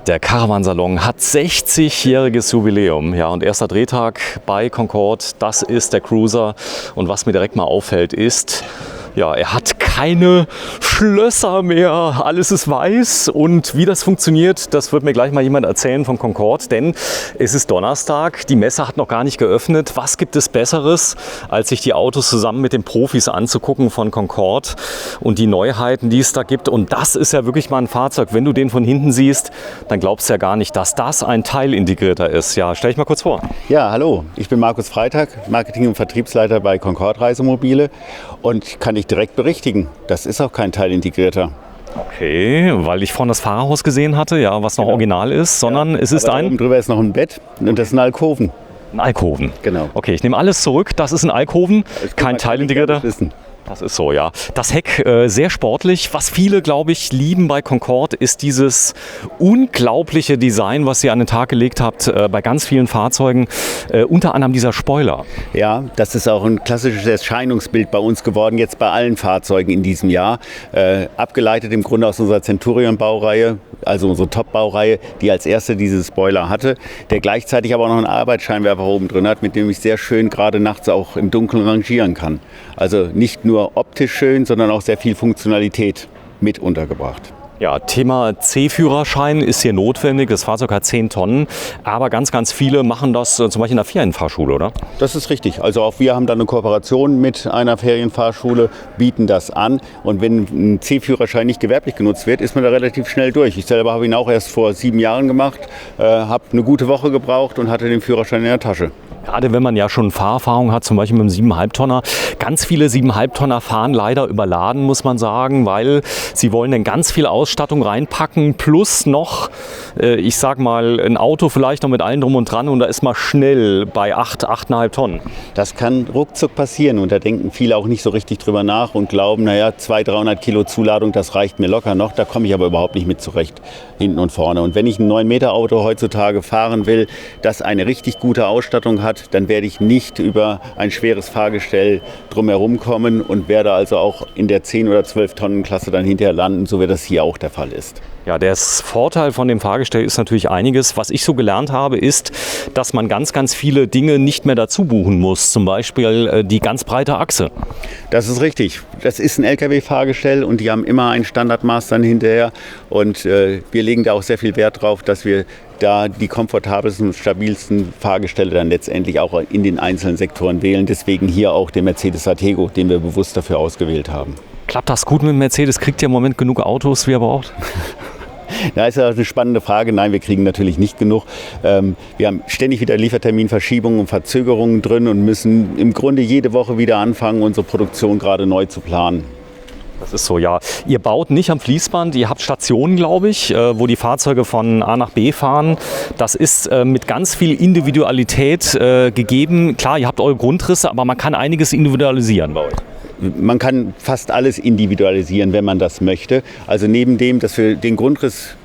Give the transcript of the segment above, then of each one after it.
Der Caravansalon hat 60-jähriges Jubiläum, ja, und erster Drehtag bei Concorde, das ist der Cruiser. Und was mir direkt mal auffällt ist, ja, er hat keine Schlösser mehr, alles ist weiß. Und wie das funktioniert, das wird mir gleich mal jemand erzählen von Concorde, denn es ist Donnerstag, die Messe hat noch gar nicht geöffnet. Was gibt es Besseres, als sich die Autos zusammen mit den Profis anzugucken von Concorde und die Neuheiten, die es da gibt. Und das ist ja wirklich mal ein Fahrzeug, wenn du den von hinten siehst, dann glaubst du ja gar nicht, dass das ein Teilintegrierter ist. Ja, stell dich mal kurz vor. Ja, hallo, ich bin Markus Freitag, Marketing- und Vertriebsleiter bei Concorde Reisemobile und kann dich direkt berichtigen, das ist auch kein Teilintegrierter. Okay, weil ich vorhin das Fahrerhaus gesehen hatte, ja, was noch original ist, sondern es ist Aber oben drüber ist noch ein Bett und das ist ein Alkoven. Ein Alkoven. Genau. Okay, ich nehme alles zurück, das ist ein Alkoven, kein Teilintegrierter. Das ist so, ja. Das Heck sehr sportlich. Was viele, glaube ich, lieben bei Concorde, ist dieses unglaubliche Design, was ihr an den Tag gelegt habt bei ganz vielen Fahrzeugen. Unter anderem dieser Spoiler. Ja, das ist auch ein klassisches Erscheinungsbild bei uns geworden, jetzt bei allen Fahrzeugen in diesem Jahr. Abgeleitet im Grunde aus unserer Centurion-Baureihe, also unsere Top-Baureihe, die als erste diese Spoiler hatte, der gleichzeitig aber auch noch einen Arbeitsscheinwerfer oben drin hat, mit dem ich sehr schön gerade nachts auch im Dunkeln rangieren kann. Also nicht nur optisch schön, sondern auch sehr viel Funktionalität mit untergebracht. Ja, Thema C-Führerschein ist hier notwendig. Das Fahrzeug hat 10 Tonnen, aber ganz, ganz viele machen das zum Beispiel in der Ferienfahrschule, oder? Das ist richtig. Also auch wir haben da eine Kooperation mit einer Ferienfahrschule, bieten das an. Und wenn ein C-Führerschein nicht gewerblich genutzt wird, ist man da relativ schnell durch. Ich selber habe ihn auch erst vor 7 Jahren gemacht, habe eine gute Woche gebraucht und hatte den Führerschein in der Tasche. Gerade wenn man ja schon Fahrerfahrung hat, zum Beispiel mit einem 7,5 Tonner. Ganz viele 7,5 Tonner fahren leider überladen, muss man sagen, weil sie wollen dann ganz viel Ausstattung reinpacken, plus noch, ich sag mal, ein Auto vielleicht noch mit allem drum und dran und da ist man schnell bei 8,5 Tonnen. Das kann ruckzuck passieren und da denken viele auch nicht so richtig drüber nach und glauben, naja, 200-300 Kilo Zuladung, das reicht mir locker noch, da komme ich aber überhaupt nicht mit zurecht, hinten und vorne. Und wenn ich ein 9-Meter-Auto heutzutage fahren will, das eine richtig gute Ausstattung hat, dann werde ich nicht über ein schweres Fahrgestell drumherum kommen und werde also auch in der 10 oder 12 Tonnen Klasse dann hinterher landen, so wie das hier auch der Fall ist. Ja, der Vorteil von dem Fahrgestell ist natürlich einiges. Was ich so gelernt habe, ist, dass man ganz, ganz viele Dinge nicht mehr dazu buchen muss. Zum Beispiel die ganz breite Achse. Das ist richtig. Das ist ein LKW-Fahrgestell und die haben immer ein Standardmaß dann hinterher. Und wir legen da auch sehr viel Wert drauf, dass wir da die komfortabelsten und stabilsten Fahrgestelle dann letztendlich auch in den einzelnen Sektoren wählen. Deswegen hier auch den Mercedes Atego, den wir bewusst dafür ausgewählt haben. Klappt das gut mit dem Mercedes? Kriegt ihr im Moment genug Autos, wie er braucht? Da ist ja eine spannende Frage. Nein, wir kriegen natürlich nicht genug. Wir haben ständig wieder Lieferterminverschiebungen und Verzögerungen drin und müssen im Grunde jede Woche wieder anfangen, unsere Produktion gerade neu zu planen. Das ist so, ja. Ihr baut nicht am Fließband, ihr habt Stationen, glaube ich, wo die Fahrzeuge von A nach B fahren. Das ist mit ganz viel Individualität gegeben. Klar, ihr habt eure Grundrisse, aber man kann einiges individualisieren bei euch. Man kann fast alles individualisieren, wenn man das möchte. Also neben dem, dass wir den Grundriss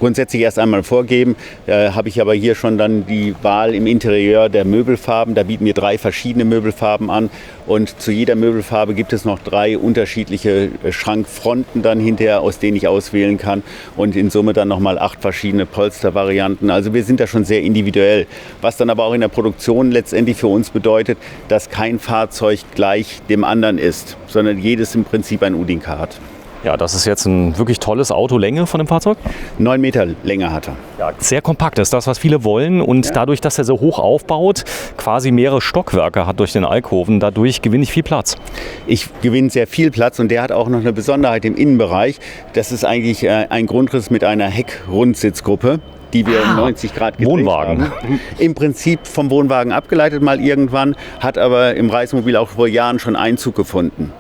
grundsätzlich erst einmal vorgeben, habe ich aber hier schon dann die Wahl im Interieur der Möbelfarben. Da bieten wir 3 verschiedene Möbelfarben an und zu jeder Möbelfarbe gibt es noch 3 unterschiedliche Schrankfronten dann hinterher, aus denen ich auswählen kann und in Summe dann nochmal 8 verschiedene Polstervarianten. Also wir sind da schon sehr individuell, was dann aber auch in der Produktion letztendlich für uns bedeutet, dass kein Fahrzeug gleich dem anderen ist, sondern jedes im Prinzip ein Udinka hat. Ja, das ist jetzt ein wirklich tolles Auto. Länge von dem Fahrzeug? 9 Meter Länge hat er. Ja, sehr kompakt, das ist das, was viele wollen. Und ja, dadurch, dass er so hoch aufbaut, quasi mehrere Stockwerke hat durch den Alkoven, dadurch gewinne ich viel Platz. Ich gewinne sehr viel Platz und der hat auch noch eine Besonderheit im Innenbereich. Das ist eigentlich ein Grundriss mit einer Heckrundsitzgruppe, die wir 90 Grad gedreht Wohnwagen. haben. Im Prinzip vom Wohnwagen abgeleitet mal irgendwann, hat aber im Reisemobil auch vor Jahren schon Einzug gefunden.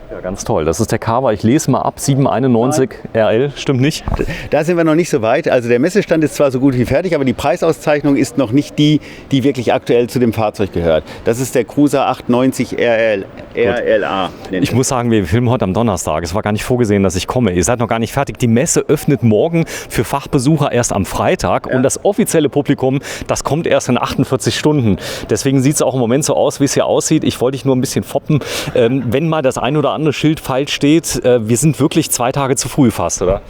Ja, ganz toll. Das ist der Carver. Ich lese mal ab. 791 RL. Stimmt nicht? Da sind wir noch nicht so weit. Also der Messestand ist zwar so gut wie fertig, aber die Preisauszeichnung ist noch nicht die, die wirklich aktuell zu dem Fahrzeug gehört. Das ist der Cruiser 890 RLA. Ich muss sagen, wir filmen heute am Donnerstag. Es war gar nicht vorgesehen, dass ich komme. Ihr seid noch gar nicht fertig. Die Messe öffnet morgen für Fachbesucher erst am Freitag. Ja. Und das offizielle Publikum, das kommt erst in 48 Stunden. Deswegen sieht es auch im Moment so aus, wie es hier aussieht. Ich wollte dich nur ein bisschen foppen. Wenn mal das ein oder andere Schild falsch steht. Wir sind wirklich 2 Tage zu früh fast, oder?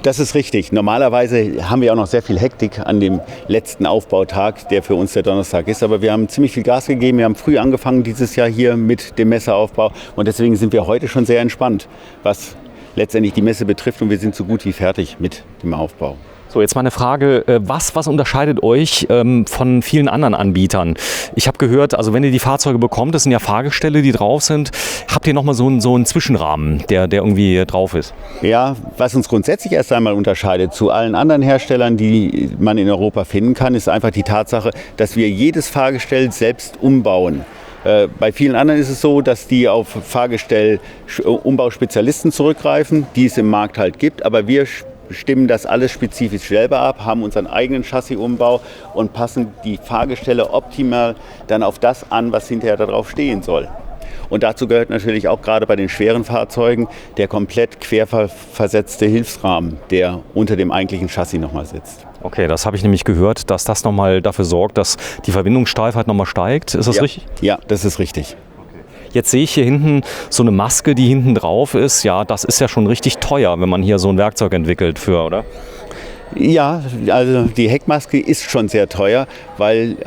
Das ist richtig. Normalerweise haben wir auch noch sehr viel Hektik an dem letzten Aufbautag, der für uns der Donnerstag ist. Aber wir haben ziemlich viel Gas gegeben. Wir haben früh angefangen dieses Jahr hier mit dem Messeaufbau. Und deswegen sind wir heute schon sehr entspannt, was letztendlich die Messe betrifft. Und wir sind so gut wie fertig mit dem Aufbau. So, jetzt mal eine Frage, was unterscheidet euch von vielen anderen Anbietern? Ich habe gehört, also wenn ihr die Fahrzeuge bekommt, das sind ja Fahrgestelle, die drauf sind, habt ihr nochmal so einen Zwischenrahmen, der irgendwie drauf ist? Ja, was uns grundsätzlich erst einmal unterscheidet zu allen anderen Herstellern, die man in Europa finden kann, ist einfach die Tatsache, dass wir jedes Fahrgestell selbst umbauen. Bei vielen anderen ist es so, dass die auf Fahrgestell-Umbauspezialisten zurückgreifen, die es im Markt halt gibt, aber wir stimmen das alles spezifisch selber ab, haben unseren eigenen Chassisumbau und passen die Fahrgestelle optimal dann auf das an, was hinterher darauf stehen soll. Und dazu gehört natürlich auch gerade bei den schweren Fahrzeugen der komplett querversetzte Hilfsrahmen, der unter dem eigentlichen Chassis nochmal sitzt. Okay, das habe ich nämlich gehört, dass das nochmal dafür sorgt, dass die Verbindungssteifheit nochmal steigt. Ist das richtig? Ja, das ist richtig. Jetzt sehe ich hier hinten so eine Maske, die hinten drauf ist. Ja, das ist ja schon richtig teuer, wenn man hier so ein Werkzeug entwickelt für, oder? Ja, also die Heckmaske ist schon sehr teuer, weil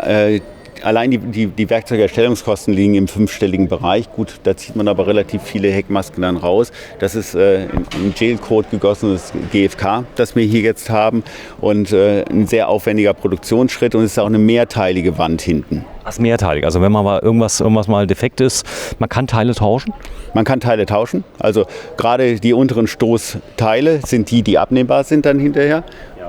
allein die Werkzeugerstellungskosten liegen im 5-stelligen Bereich. Gut, da zieht man aber relativ viele Heckmasken dann raus. Das ist im Gelcode gegossenes GFK, das wir hier jetzt haben. Und ein sehr aufwendiger Produktionsschritt. Und es ist auch eine mehrteilige Wand hinten. Das ist mehrteilig. Also wenn man mal irgendwas mal defekt ist, man kann Teile tauschen? Man kann Teile tauschen. Also gerade die unteren Stoßteile sind die abnehmbar sind dann hinterher,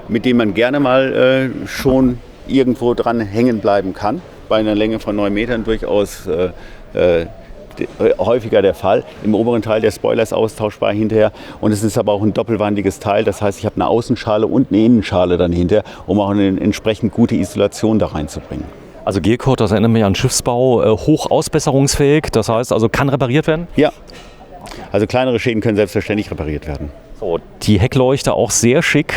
mit denen man gerne mal schon irgendwo dran hängen bleiben kann. Bei einer Länge von 9 Metern durchaus häufiger der Fall. Im oberen Teil der Spoiler ist austauschbar hinterher und es ist aber auch ein doppelwandiges Teil. Das heißt, ich habe eine Außenschale und eine Innenschale dann hinterher, um auch eine entsprechend gute Isolation da reinzubringen. Also Gelcode, das erinnert mich an Schiffsbau, hoch ausbesserungsfähig, das heißt also kann repariert werden? Ja, also kleinere Schäden können selbstverständlich repariert werden. So, die Heckleuchte auch sehr schick,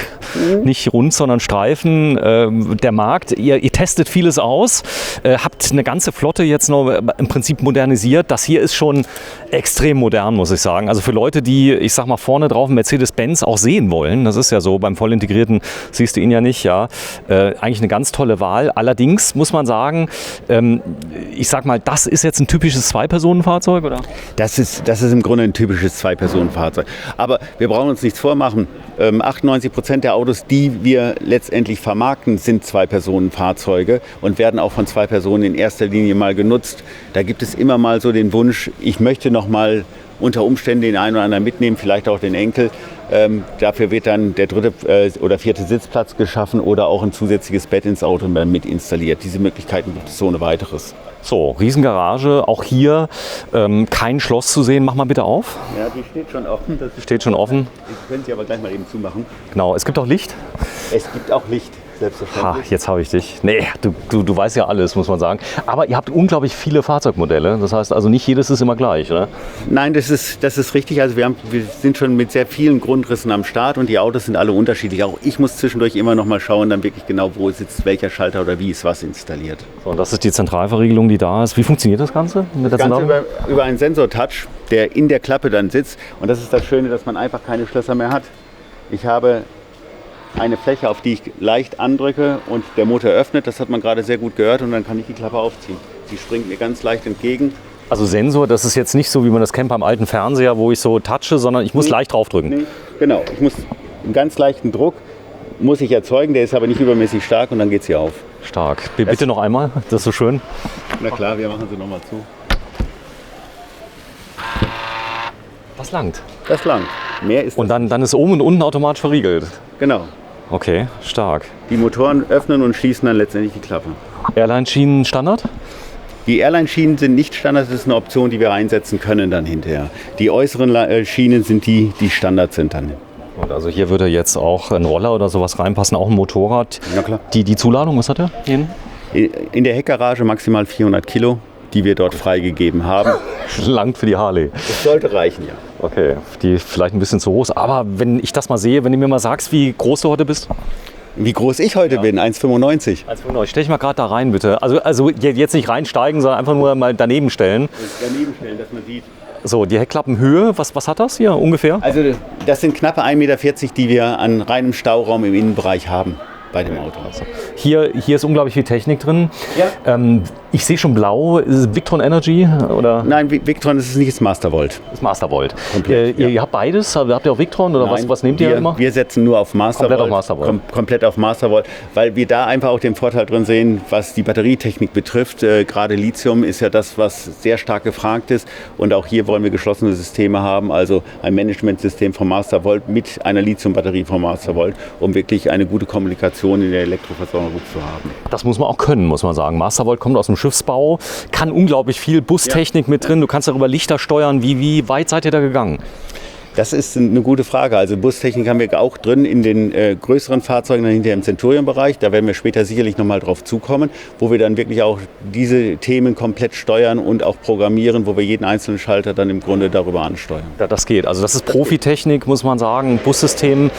nicht rund, sondern Streifen. Der Markt, ihr testet vieles aus, habt eine ganze Flotte jetzt noch im Prinzip modernisiert. Das hier ist schon extrem modern, muss ich sagen. Also für Leute, die, ich sag mal, vorne drauf Mercedes-Benz auch sehen wollen, das ist ja so, beim Vollintegrierten siehst du ihn ja nicht, ja. Eigentlich eine ganz tolle Wahl. Allerdings muss man sagen, ich sag mal, das ist jetzt ein typisches Zwei-Personen-Fahrzeug, oder? Das ist im Grunde ein typisches Zwei-Personen-Fahrzeug. Aber wir brauchen uns nichts vormachen. 98% der Autos, die wir letztendlich vermarkten, sind Zwei-Personen-Fahrzeuge und werden auch von 2 Personen in erster Linie mal genutzt. Da gibt es immer mal so den Wunsch, ich möchte noch mal unter Umständen den einen oder anderen mitnehmen, vielleicht auch den Enkel. Dafür wird dann der 3. oder 4. Sitzplatz geschaffen oder auch ein zusätzliches Bett ins Auto mit installiert. Diese Möglichkeiten gibt es ohne weiteres. So, Riesengarage, auch hier kein Schloss zu sehen. Mach mal bitte auf. Ja, die steht schon offen. Das Steht schon offen. Ich könnte sie aber gleich mal eben zumachen. Genau, es gibt auch Licht. Es gibt auch Licht, selbstverständlich. Jetzt habe ich dich. Nee, du weißt ja alles, muss man sagen. Aber ihr habt unglaublich viele Fahrzeugmodelle. Das heißt also nicht jedes ist immer gleich, oder? Nein, das ist richtig. Also wir sind schon mit sehr vielen Grundrissen am Start und die Autos sind alle unterschiedlich. Auch ich muss zwischendurch immer noch mal schauen, dann wirklich genau, wo sitzt welcher Schalter oder wie ist was installiert. So, und das ist die Zentralverriegelung, die da ist. Wie funktioniert das Ganze? Mit der das Ganze über einen Sensor-Touch, der in der Klappe dann sitzt. Und das ist das Schöne, dass man einfach keine Schlösser mehr hat. Ich habe eine Fläche, auf die ich leicht andrücke und der Motor öffnet. Das hat man gerade sehr gut gehört und dann kann ich die Klappe aufziehen. Sie springt mir ganz leicht entgegen. Also Sensor, das ist jetzt nicht so, wie man das kennt beim alten Fernseher, wo ich so touche, sondern ich muss leicht draufdrücken. Nee, genau, ich muss einen ganz leichten Druck muss ich erzeugen, der ist aber nicht übermäßig stark und dann geht sie auf. Stark. Bitte noch einmal, das ist so schön. Na klar, wir machen sie nochmal zu. Das langt. Das langt. Mehr ist und dann ist oben und unten automatisch verriegelt. Genau. Okay, stark. Die Motoren öffnen und schließen dann letztendlich die Klappe. Airline-Schienen Standard? Die Airline-Schienen sind nicht Standard, das ist eine Option, die wir einsetzen können dann hinterher. Die äußeren Schienen sind die Standard sind dann. Und also hier würde jetzt auch ein Roller oder sowas reinpassen, auch ein Motorrad. Ja klar. Die Zuladung, was hat der? In der Heckgarage maximal 400 Kilo, die wir dort freigegeben haben. Langt für die Harley. Das sollte reichen, ja. Okay, die vielleicht ein bisschen zu groß. Aber wenn ich das mal sehe, wenn du mir mal sagst, wie groß du heute bist? Wie groß ich heute bin, 1,95. 1,95. Stell dich mal gerade da rein, bitte. Also jetzt nicht reinsteigen, sondern einfach nur mal daneben stellen. Daneben stellen, dass man sieht. So, die Heckklappenhöhe, was hat das hier ungefähr? Also das sind knappe 1,40 Meter, die wir an reinem Stauraum im Innenbereich haben bei dem Auto. Hier ist unglaublich viel Technik drin. Ja. Ich sehe schon blau. Ist es Victron Energy? Oder? Nein, Victron ist es nicht, es ist Mastervolt. Das ist Mastervolt. Komplett, Ihr habt beides? Habt ihr auch Victron oder Nein, was nehmt ihr immer? Wir setzen nur auf Mastervolt. Komplett auf Mastervolt. Komplett auf Mastervolt, weil wir da einfach auch den Vorteil drin sehen, was die Batterietechnik betrifft. Gerade Lithium ist ja das, was sehr stark gefragt ist. Und auch hier wollen wir geschlossene Systeme haben, also ein Managementsystem von Mastervolt mit einer Lithiumbatterie von Mastervolt, um wirklich eine gute Kommunikation in der Elektroversorgung zu haben. Das muss man auch können, muss man sagen. Mastervolt kommt aus dem Schiffsbau, kann unglaublich viel Bustechnik mit drin. Du kannst darüber Lichter steuern. Wie weit seid ihr da gegangen? Das ist eine gute Frage. Also Bustechnik haben wir auch drin in den größeren Fahrzeugen, dann hinterher im Centurion-Bereich. Da werden wir später sicherlich nochmal drauf zukommen, wo wir dann wirklich auch diese Themen komplett steuern und auch programmieren, wo wir jeden einzelnen Schalter dann im Grunde darüber ansteuern. Ja, das geht. Also das ist Profitechnik, muss man sagen. Bussystem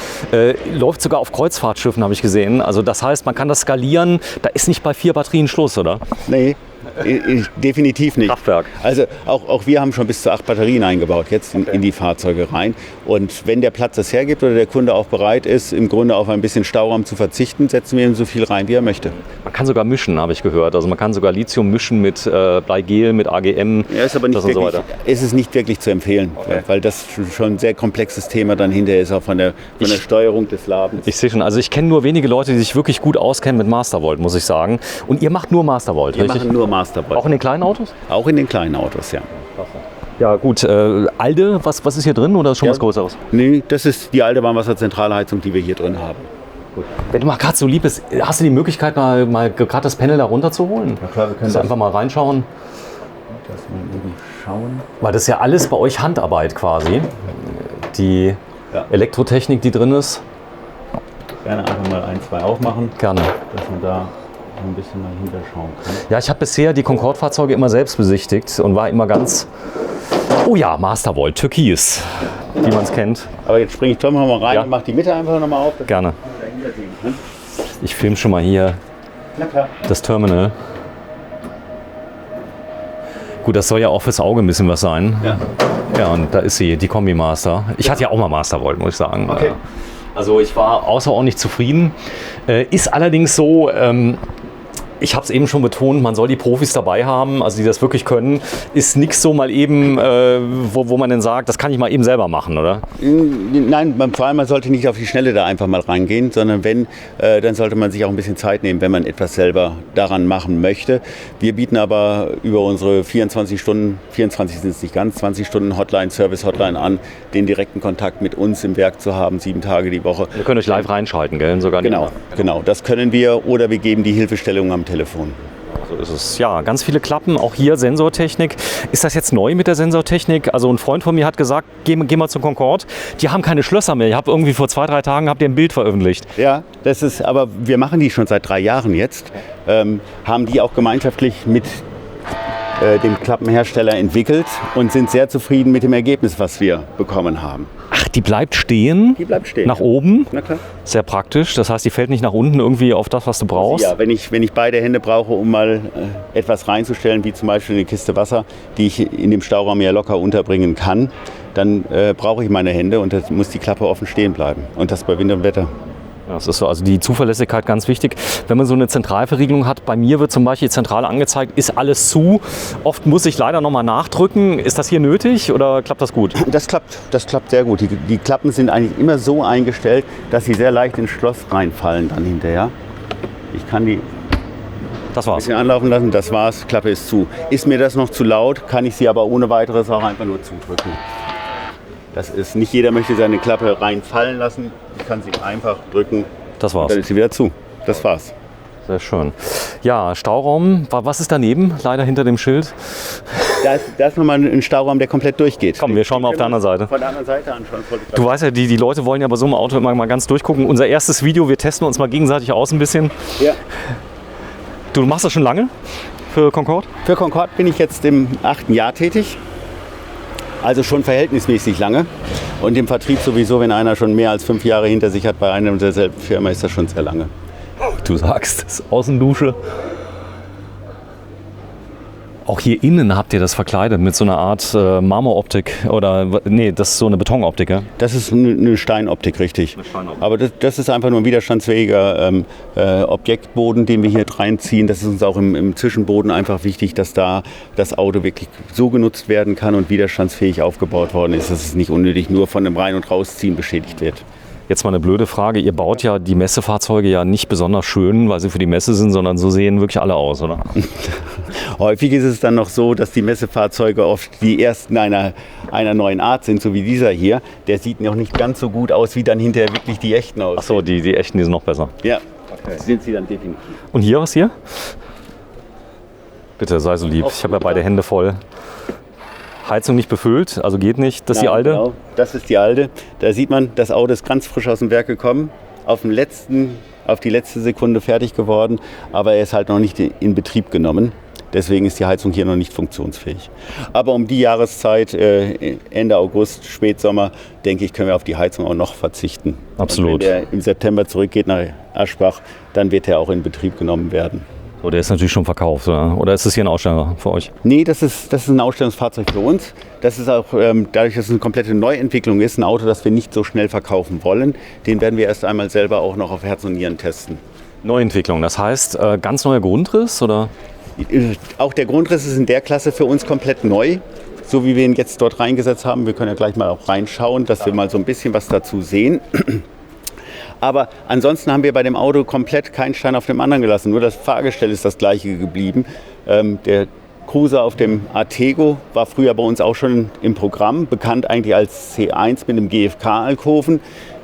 läuft sogar auf Kreuzfahrtschiffen, habe ich gesehen. Also das heißt, man kann das skalieren. Da ist nicht bei 4 Batterien Schluss, oder? Nee. Definitiv nicht. Kraftwerk. Also auch wir haben schon bis zu 8 Batterien eingebaut, jetzt in die Fahrzeuge rein. Und wenn der Platz das hergibt oder der Kunde auch bereit ist, im Grunde auf ein bisschen Stauraum zu verzichten, setzen wir ihm so viel rein, wie er möchte. Man kann sogar mischen, habe ich gehört. Also man kann sogar Lithium mischen mit Bleigel, mit AGM. Ja, ist aber nicht wirklich, so weiter. Ist es nicht wirklich zu empfehlen, weil das schon ein sehr komplexes Thema dann hinterher ist, auch von der Steuerung des Ladens. Ich sehe schon, also ich kenne nur wenige Leute, die sich wirklich gut auskennen mit Mastervolt, muss ich sagen. Und ihr macht nur Mastervolt, richtig? Wir machen nur Mastervolt. Auch in den kleinen Autos? Auch in den kleinen Autos, ja. Ja gut, ALDE, was ist hier drin oder ist schon was Größeres? Nee, das ist die alte Warmwasserzentralheizung, die wir hier drin haben. Gut. Wenn du mal gerade so lieb bist, hast du die Möglichkeit, mal gerade das Panel da runterzuholen? Ja klar, wir können einfach mal reinschauen. Das mal eben schauen. Weil das ist ja alles bei euch Handarbeit quasi. Die Elektrotechnik, die drin ist. Gerne einfach mal 1, 2 aufmachen. Gerne. Dass man da ein bisschen mal hinterschauen kann. Ja, ich habe bisher die Concorde-Fahrzeuge immer selbst besichtigt und war immer ganz, oh ja, Mastervolt, Türkis, wie man es kennt. Aber jetzt springe ich doch mal rein und mache die Mitte einfach nochmal auf. Gerne. Ich filme schon mal hier das Terminal. Gut, das soll ja auch fürs Auge ein bisschen was sein. Ja, ja, und da ist sie, die Kombi Master. Ich hatte ja auch mal Mastervolt, muss ich sagen. Okay. Also ich war außerordentlich zufrieden. Ist allerdings so, ich habe es eben schon betont, man soll die Profis dabei haben, also die das wirklich können. Ist nichts so mal eben, wo man dann sagt, das kann ich mal eben selber machen, oder? Nein, vor allem man sollte nicht auf die Schnelle da einfach mal reingehen, sondern wenn, dann sollte man sich auch ein bisschen Zeit nehmen, wenn man etwas selber daran machen möchte. Wir bieten aber über unsere 24 Stunden, 24 sind es nicht ganz, 20 Stunden Hotline, Service-Hotline an, den direkten Kontakt mit uns im Werk zu haben, 7 Tage die Woche. Wir können euch live reinschalten, gell? Sogar Genau, das können wir, oder wir geben die Hilfestellung am Telefon. So ist es. Ja, ganz viele Klappen, auch hier Sensortechnik. Ist das jetzt neu mit der Sensortechnik? Also ein Freund von mir hat gesagt, geh mal zum Concorde. Die haben keine Schlösser mehr. Ich habe irgendwie vor 2, 3 Tagen ein Bild veröffentlicht. Ja, das ist, aber wir machen die schon seit 3 Jahren jetzt. Haben die auch gemeinschaftlich mit dem Klappenhersteller entwickelt und sind sehr zufrieden mit dem Ergebnis, was wir bekommen haben. Ach, die bleibt stehen? Die bleibt stehen. Nach oben? Na klar. Sehr praktisch. Das heißt, die fällt nicht nach unten irgendwie auf das, was du brauchst? Ja, wenn ich beide Hände brauche, um mal etwas reinzustellen, wie zum Beispiel eine Kiste Wasser, die ich in dem Stauraum ja locker unterbringen kann, dann brauche ich meine Hände und da muss die Klappe offen stehen bleiben. Und das bei Wind und Wetter. Das ist so, also die Zuverlässigkeit ganz wichtig. Wenn man so eine Zentralverriegelung hat, bei mir wird zum Beispiel zentral angezeigt, ist alles zu. Oft muss ich leider nochmal nachdrücken. Ist das hier nötig oder klappt das gut? Das klappt sehr gut. Die Klappen sind eigentlich immer so eingestellt, dass sie sehr leicht ins Schloss reinfallen dann hinterher. Ich kann die ein bisschen anlaufen lassen, das war's, Klappe ist zu. Ist mir das noch zu laut, kann ich sie aber ohne weiteres auch einfach nur zudrücken. Das ist, nicht jeder möchte seine Klappe reinfallen lassen. Ich kann sie einfach drücken. Das war's. Dann ist sie wieder zu. Das war's. Sehr schön. Ja, Stauraum. Was ist daneben? Leider hinter dem Schild. Da ist nochmal ein Stauraum, der komplett durchgeht. Komm, wir schauen mal auf der anderen Seite. Von der anderen Seite anschauen. Du weißt ja, die Leute wollen ja bei so einem Auto immer mal ganz durchgucken. Unser erstes Video, wir testen uns mal gegenseitig aus ein bisschen. Ja. Du machst das schon lange für Concorde? Für Concorde bin ich jetzt im 8. Jahr tätig. Also schon verhältnismäßig lange. Und im Vertrieb sowieso, wenn einer schon mehr als 5 Jahre hinter sich hat bei einer und derselben Firma, ist das schon sehr lange. Du sagst es, Außendusche. Auch hier innen habt ihr das verkleidet mit so einer Art Marmoroptik oder nee, das ist so eine Betonoptik, ja? Das ist eine Steinoptik, richtig. Eine Steinoptik. Aber das ist einfach nur ein widerstandsfähiger Objektboden, den wir hier reinziehen. Das ist uns auch im Zwischenboden einfach wichtig, dass da das Auto wirklich so genutzt werden kann und widerstandsfähig aufgebaut worden ist, dass es nicht unnötig nur von dem Rein- und Rausziehen beschädigt wird. Jetzt mal eine blöde Frage. Ihr baut ja die Messefahrzeuge ja nicht besonders schön, weil sie für die Messe sind, sondern so sehen wirklich alle aus, oder? Häufig ist es dann noch so, dass die Messefahrzeuge oft die ersten einer neuen Art sind, so wie dieser hier. Der sieht noch nicht ganz so gut aus, wie dann hinterher wirklich die echten aussehen. Ach so, die echten, die sind noch besser. Ja, okay. Sind sie dann definitiv. Und hier, was hier? Bitte, sei so lieb. Ich habe ja beide Hände voll. Heizung nicht befüllt, also geht nicht. Das ist die alte? Genau, das ist die alte. Da sieht man, das Auto ist ganz frisch aus dem Werk gekommen, auf die letzte Sekunde fertig geworden, aber er ist halt noch nicht in Betrieb genommen. Deswegen ist die Heizung hier noch nicht funktionsfähig. Aber um die Jahreszeit, Ende August, Spätsommer, denke ich, können wir auf die Heizung auch noch verzichten. Absolut. Und wenn der im September zurückgeht nach Aschbach, dann wird er auch in Betrieb genommen werden. So, der ist natürlich schon verkauft, oder ist das hier ein Aussteller für euch? Nee, das ist ein Ausstellungsfahrzeug für uns. Das ist auch, dadurch, dass es eine komplette Neuentwicklung ist, ein Auto, das wir nicht so schnell verkaufen wollen. Den werden wir erst einmal selber auch noch auf Herz und Nieren testen. Neuentwicklung, das heißt ganz neuer Grundriss, oder? Auch der Grundriss ist in der Klasse für uns komplett neu, so wie wir ihn jetzt dort reingesetzt haben. Wir können ja gleich mal auch reinschauen, dass wir mal so ein bisschen was dazu sehen. Aber ansonsten haben wir bei dem Auto komplett keinen Stein auf dem anderen gelassen. Nur das Fahrgestell ist das gleiche geblieben. Der Cruiser auf dem Artego war früher bei uns auch schon im Programm, bekannt eigentlich als C1 mit einem GFK-Alkoven.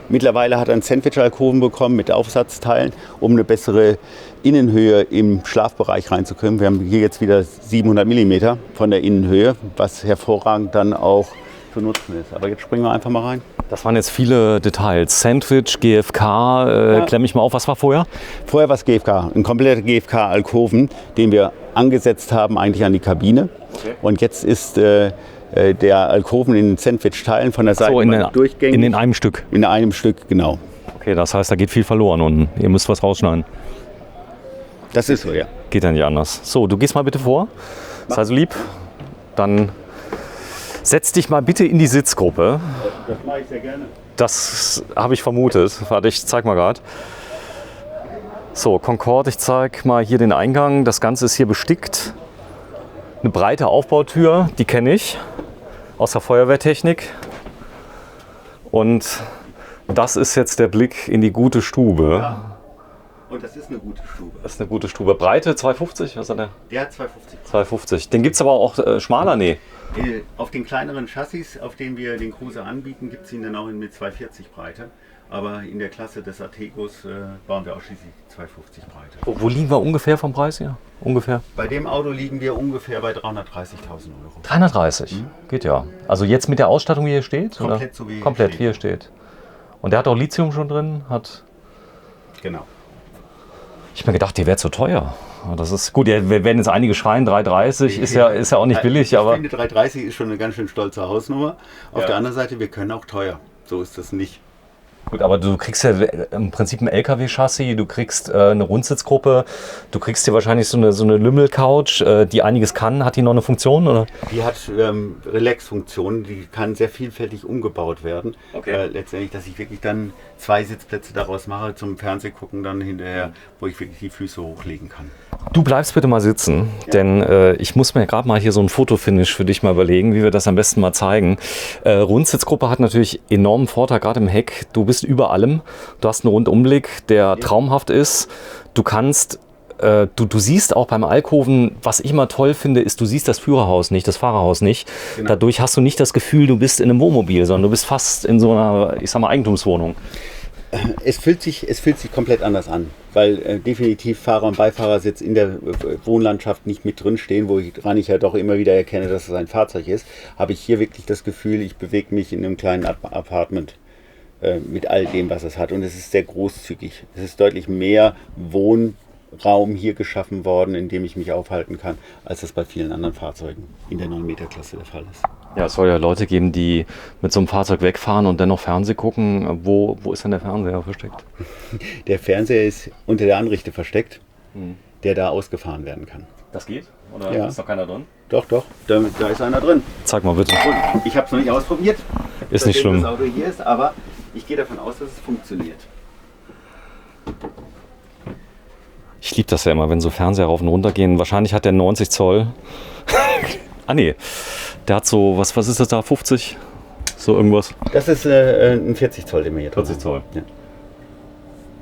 Mittlerweile hat er einen Sandwich-Alkoven bekommen mit Aufsatzteilen, um eine bessere Innenhöhe im Schlafbereich reinzukommen. Wir haben hier jetzt wieder 700 mm von der Innenhöhe, was hervorragend dann auch zu nutzen ist. Aber jetzt springen wir einfach mal rein. Das waren jetzt viele Details. Sandwich, GFK, klemme ich mal auf. Was war vorher? Vorher war es GFK, ein kompletter GFK-Alkoven, den wir angesetzt haben eigentlich an die Kabine. Okay. Und jetzt ist der Alkoven in den Sandwich-Teilen von der Seite durchgängig. In einem Stück? In einem Stück, genau. Okay, das heißt, da geht viel verloren und ihr müsst was rausschneiden. Das ist so, ja. Geht ja nicht anders. So, du gehst mal bitte vor. Sei so lieb. Dann setz dich mal bitte in die Sitzgruppe. Das mache ich sehr gerne. Das habe ich vermutet. Warte, ich zeig mal gerade. So, Concorde, ich zeig mal hier den Eingang. Das Ganze ist hier bestickt. Eine breite Aufbautür, die kenne ich aus der Feuerwehrtechnik. Und das ist jetzt der Blick in die gute Stube. Ja. Und das ist eine gute Stube. Das ist eine gute Stube. Breite 250? Was hat der? Der hat 250. 250. Den gibt es aber auch schmaler? Nee. Auf den kleineren Chassis, auf denen wir den Cruiser anbieten, gibt es ihn dann auch mit 240 Breite. Aber in der Klasse des Artegos bauen wir ausschließlich 250 Breite. Wo liegen wir ungefähr vom Preis hier? Ungefähr? Bei dem Auto liegen wir ungefähr bei 330.000 Euro. 330? Geht ja. Also jetzt mit der Ausstattung, wie hier steht? Komplett oder? So wie Komplett, steht. wie hier steht. Und der hat auch Lithium schon drin? Genau. Ich habe mir gedacht, die wäre zu teuer. Das ist gut, wir werden jetzt einige schreien, 330 ist ja auch nicht billig. Ich aber finde, 330 ist schon eine ganz schön stolze Hausnummer. Auf der anderen Seite, wir können auch teuer. So ist das nicht. Gut, aber du kriegst ja im Prinzip ein LKW-Chassis, du kriegst eine Rundsitzgruppe, du kriegst hier wahrscheinlich so eine Lümmel-Couch, die einiges kann. Hat die noch eine Funktion? Oder? Die hat Relax-Funktionen, die kann sehr vielfältig umgebaut werden. Okay. Letztendlich, dass ich wirklich dann 2 Sitzplätze daraus mache, zum Fernsehgucken dann hinterher, wo ich wirklich die Füße hochlegen kann. Du bleibst bitte mal sitzen, denn ich muss mir gerade mal hier so ein Fotofinish für dich mal überlegen, wie wir das am besten mal zeigen. Rundsitzgruppe hat natürlich enormen Vorteil, gerade im Heck. Du bist über allem, du hast einen Rundumblick, der traumhaft ist. Du kannst, du siehst auch beim Alkoven, was ich immer toll finde, ist, du siehst das Führerhaus nicht, das Fahrerhaus nicht. Genau. Dadurch hast du nicht das Gefühl, du bist in einem Wohnmobil, sondern du bist fast in so einer, ich sag mal, Eigentumswohnung. Es fühlt sich komplett anders an, weil definitiv Fahrer- und Beifahrersitz in der Wohnlandschaft nicht mit drin stehen, woran ich ja doch immer wieder erkenne, dass es ein Fahrzeug ist, habe ich hier wirklich das Gefühl, ich bewege mich in einem kleinen Apartment mit all dem, was es hat. Und es ist sehr großzügig. Es ist deutlich mehr Wohnraum hier geschaffen worden, in dem ich mich aufhalten kann, als das bei vielen anderen Fahrzeugen in der 9-Meter-Klasse der Fall ist. Ja, es soll ja Leute geben, die mit so einem Fahrzeug wegfahren und dennoch Fernsehen gucken. Wo ist denn der Fernseher versteckt? Der Fernseher ist unter der Anrichte versteckt, der da ausgefahren werden kann. Das geht? Oder Ja. ist noch keiner drin? Doch, da ist einer drin. Zeig mal bitte. Und ich habe es noch nicht ausprobiert. Ist nicht schlimm. Das Auto hier ist, aber ich gehe davon aus, dass es funktioniert. Ich liebe das ja immer, wenn so Fernseher rauf und runter gehen. Wahrscheinlich hat der 90 Zoll. Ah nee, der hat so, was ist das da, 50? So irgendwas? Das ist ein 40 Zoll, den wir hier drin 40 Zoll. Ja.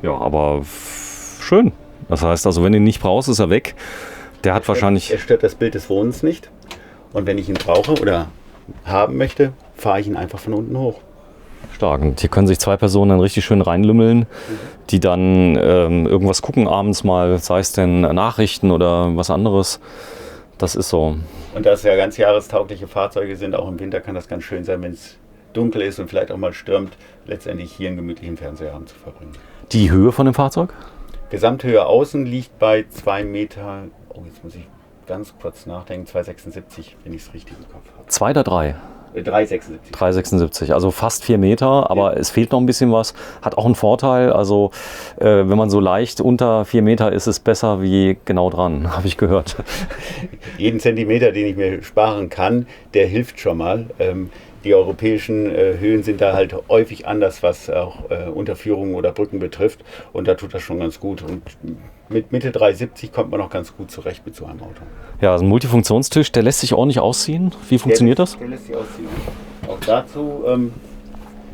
Ja, aber schön. Das heißt also, wenn du ihn nicht brauchst, ist er weg. Der hat wahrscheinlich... Er stört das Bild des Wohnens nicht. Und wenn ich ihn brauche oder haben möchte, fahre ich ihn einfach von unten hoch. Stark. Und hier können sich zwei Personen dann richtig schön reinlümmeln, die dann irgendwas gucken abends mal, sei es denn Nachrichten oder was anderes. Das ist so. Und da es ja ganz jahrestaugliche Fahrzeuge sind, auch im Winter kann das ganz schön sein, wenn es dunkel ist und vielleicht auch mal stürmt, letztendlich hier einen gemütlichen Fernsehabend zu verbringen. Die Höhe von dem Fahrzeug? Gesamthöhe außen liegt bei 2 Meter, oh jetzt muss ich ganz kurz nachdenken, 2,76, wenn ich es richtig im Kopf habe. 2 oder 3? 3,76. 3,76, also fast 4 Meter, aber es fehlt noch ein bisschen was. Hat auch einen Vorteil, also wenn man so leicht unter 4 Meter ist, es besser wie genau dran, habe ich gehört. Jeden Zentimeter, den ich mir sparen kann, der hilft schon mal. Die europäischen Höhen sind da halt häufig anders, was auch Unterführungen oder Brücken betrifft. Und da tut das schon ganz gut. Und mit Mitte 3,70 kommt man noch ganz gut zurecht mit so einem Auto. Ja, also ein Multifunktionstisch, der lässt sich ordentlich ausziehen. Wie funktioniert das? Der lässt sich ausziehen. Auch dazu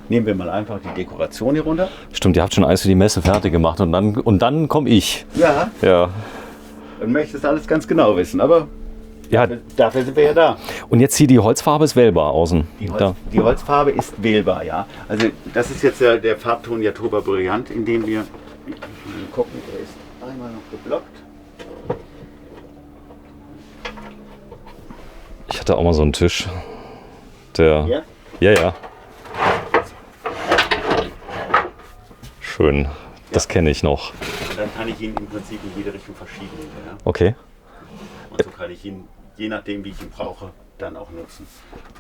nehmen wir mal einfach die Dekoration hier runter. Stimmt, ihr habt schon alles für die Messe fertig gemacht und dann komme ich. Ja, Ja. und möchtest alles ganz genau wissen, aber Ja, dafür sind wir ja da. und jetzt hier die Holzfarbe ist wählbar außen. Da. Die Holzfarbe ist wählbar, ja. Also das ist jetzt der Farbton Jatoba Brillant, in dem wir gucken, der ist einmal noch geblockt. Ich hatte auch mal so einen Tisch. Der. Ja? Ja, ja. Schön. Das kenne ich noch. Dann kann ich ihn im Prinzip in jede Richtung verschieben. Ja. Okay. Und so kann ich ihn, je nachdem wie ich ihn brauche, dann auch nutzen.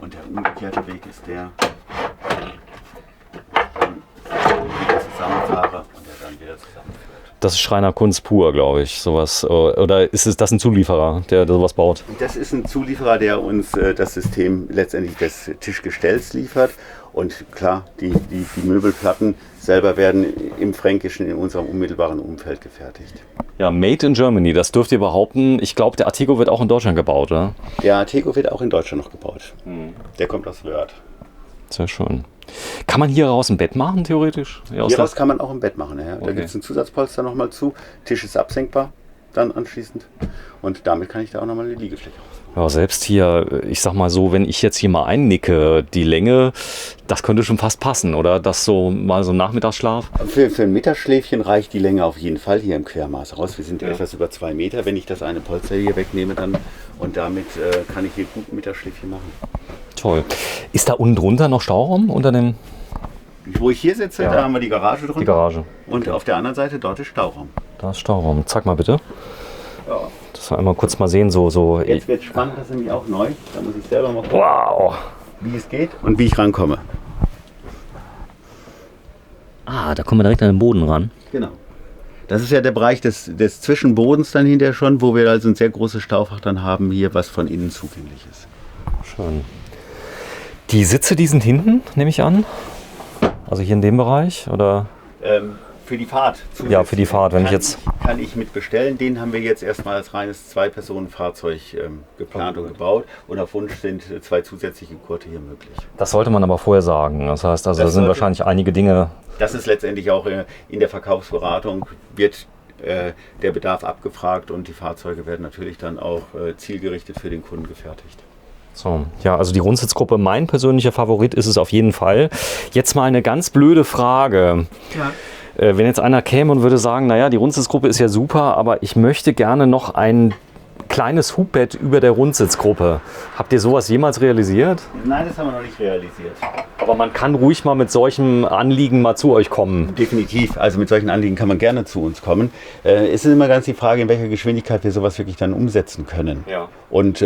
Und der umgekehrte Weg ist der, wieder zusammenfahre und der dann wieder zusammenführt. Das ist Schreinerkunst pur, glaube ich. Sowas. Oder ist das ein Zulieferer, der sowas baut? Das ist ein Zulieferer, der uns das System letztendlich des Tischgestells liefert. Und klar, die Möbelplatten selber werden im Fränkischen, in unserem unmittelbaren Umfeld gefertigt. Ja, Made in Germany, das dürft ihr behaupten. Ich glaube, der Artego wird auch in Deutschland gebaut, oder? Der Artego wird auch in Deutschland noch gebaut. Der kommt aus Wörth. Sehr schön. Kann man hier raus ein Bett machen, theoretisch? Hieraus kann man auch ein Bett machen. Ja. Da Okay. gibt es einen Zusatzpolster nochmal zu. Tisch ist absenkbar dann anschließend. Und damit kann ich da auch nochmal eine Liegefläche ausbauen. Ja, selbst hier, ich sag mal so, wenn ich jetzt hier mal einnicke, die Länge, das könnte schon fast passen, oder? Das so mal so ein Nachmittagsschlaf. Für ein Mittagsschläfchen reicht die Länge auf jeden Fall hier im Quermaß raus. Wir sind etwas über 2 Meter. Wenn ich das eine Polster hier wegnehme, dann und damit kann ich hier gut ein Mittagsschläfchen machen. Toll. Ist da unten drunter noch Stauraum unter dem? Wo ich hier sitze, Ja. da haben wir die Garage drunter. Die Garage. Und auf der anderen Seite dort ist Stauraum. Da ist Stauraum. Zeig mal bitte. Ja. Das wir einmal kurz mal sehen, so. Jetzt wird spannend, das ist nämlich auch neu. Da muss ich selber mal gucken, Wow. wie es geht und wie ich rankomme. Ah, da kommen wir direkt an den Boden ran. Genau. Das ist ja der Bereich des Zwischenbodens dann hinterher schon, wo wir also ein sehr großes Staufach dann haben hier, was von innen zugänglich ist. Schön. Die Sitze, die sind hinten, nehme ich an. Also hier in dem Bereich, oder? Für die Fahrt. Ja, für die Fahrt, wenn ich jetzt... Kann ich mit bestellen. Den haben wir jetzt erstmal als reines 2-Personen-Fahrzeug geplant und gebaut. Und auf Wunsch sind 2 zusätzliche Gurte hier möglich. Das sollte man aber vorher sagen. Das heißt, also Das da sind sollte- wahrscheinlich einige Dinge... Das ist letztendlich auch in der Verkaufsberatung wird der Bedarf abgefragt und die Fahrzeuge werden natürlich dann auch zielgerichtet für den Kunden gefertigt. So, ja, also die Rundsitzgruppe, mein persönlicher Favorit ist es auf jeden Fall. Jetzt mal eine ganz blöde Frage. Ja. Wenn jetzt einer käme und würde sagen, naja, die Rundsitzgruppe ist ja super, aber ich möchte gerne noch ein kleines Hubbett über der Rundsitzgruppe. Habt ihr sowas jemals realisiert? Nein, das haben wir noch nicht realisiert. Aber man kann ruhig mal mit solchen Anliegen mal zu euch kommen. Definitiv. Also mit solchen Anliegen kann man gerne zu uns kommen. Es ist immer ganz die Frage, in welcher Geschwindigkeit wir sowas wirklich dann umsetzen können. Ja. Und